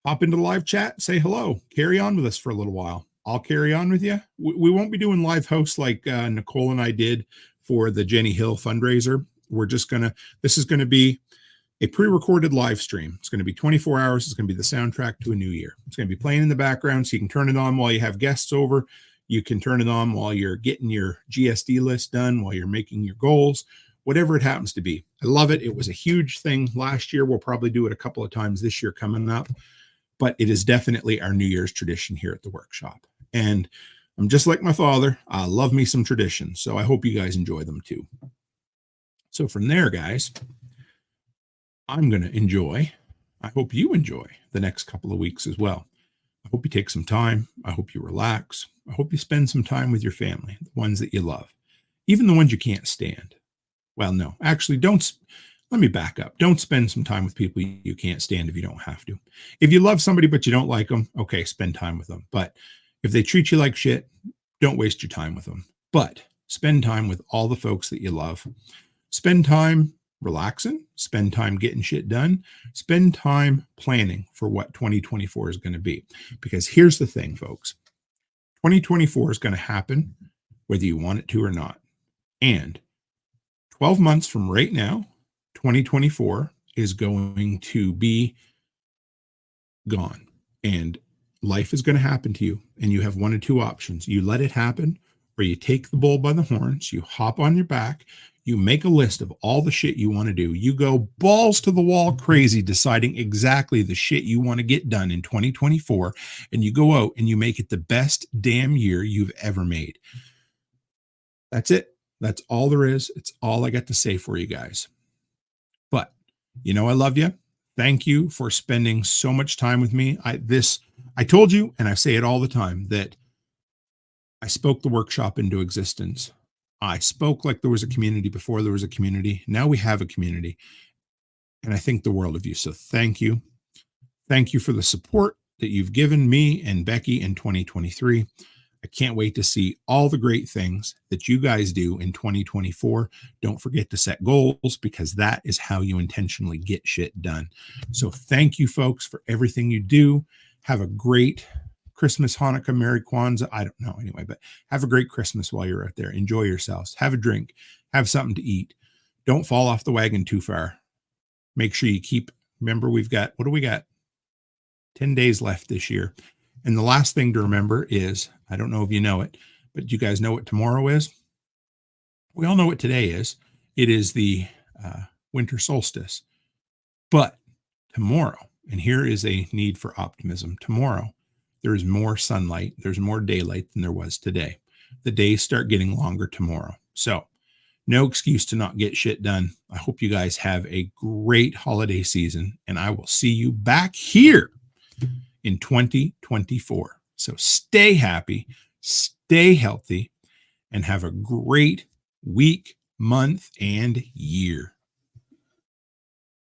S6: hop into the live chat, say hello, carry on with us for a little while. I'll carry on with you. We won't be doing live hosts like Nicole and I did for the Jenny Hill fundraiser. This is going to be a pre-recorded live stream. It's going to be 24 hours. It's going to be the soundtrack to a new year. It's going to be playing in the background, so you can turn it on while you have guests over. You can turn it on while you're getting your GSD list done, while you're making your goals, whatever it happens to be. I love it. It was a huge thing last year. We'll probably do it a couple of times this year coming up, but it is definitely our New Year's tradition here at the workshop. And I'm just like my father. I love me some traditions, so I hope you guys enjoy them too. So from there, guys, I'm going to enjoy. I hope you enjoy the next couple of weeks as well. I hope you take some time. I hope you relax. I hope you spend some time with your family, the ones that you love, even the ones you can't stand. Well, no, actually, let me back up. Don't spend some time with people you can't stand if you don't have to. If you love somebody but you don't like them, okay, spend time with them. But if they treat you like shit, don't waste your time with them. But spend time with all the folks that you love. Spend time relaxing, spend time getting shit done, spend time planning for what 2024 is going to be. Because here's the thing, folks. 2024 is going to happen whether you want it to or not. And 12 months from right now, 2024 is going to be gone. And life is going to happen to you. And you have one of two options. You let it happen, or you take the bull by the horns, you hop on your back, you make a list of all the shit you want to do. You go balls to the wall crazy, deciding exactly the shit you want to get done in 2024. And you go out and you make it the best damn year you've ever made. That's it. That's all there is. It's all I got to say for you guys. But I love you. Thank you for spending so much time with me. I told you, and I say it all the time, that I spoke the workshop into existence. I spoke like there was a community before there was a community. Now we have a community, and I think the world of you. So thank you. Thank you for the support that you've given me and Becky in 2023. I can't wait to see all the great things that you guys do in 2024. Don't forget to set goals, because that is how you intentionally get shit done. So thank you, folks, for everything you do. Have a great Christmas, Hanukkah, Merry Kwanzaa. I don't know anyway, but have a great Christmas while you're out there. Enjoy yourselves. Have a drink. Have something to eat. Don't fall off the wagon too far. Make sure you remember what do we got? 10 days left this year. And the last thing to remember is, I don't know if you know it, but you guys know what tomorrow is? We all know what today is. It is the winter solstice. But tomorrow, and here is a need for optimism, tomorrow, there is more sunlight, there's more daylight than there was today. The days start getting longer tomorrow. So no excuse to not get shit done. I hope you guys have a great holiday season, and I will see you back here in 2024. So stay happy, stay healthy, and have a great week, month, and year.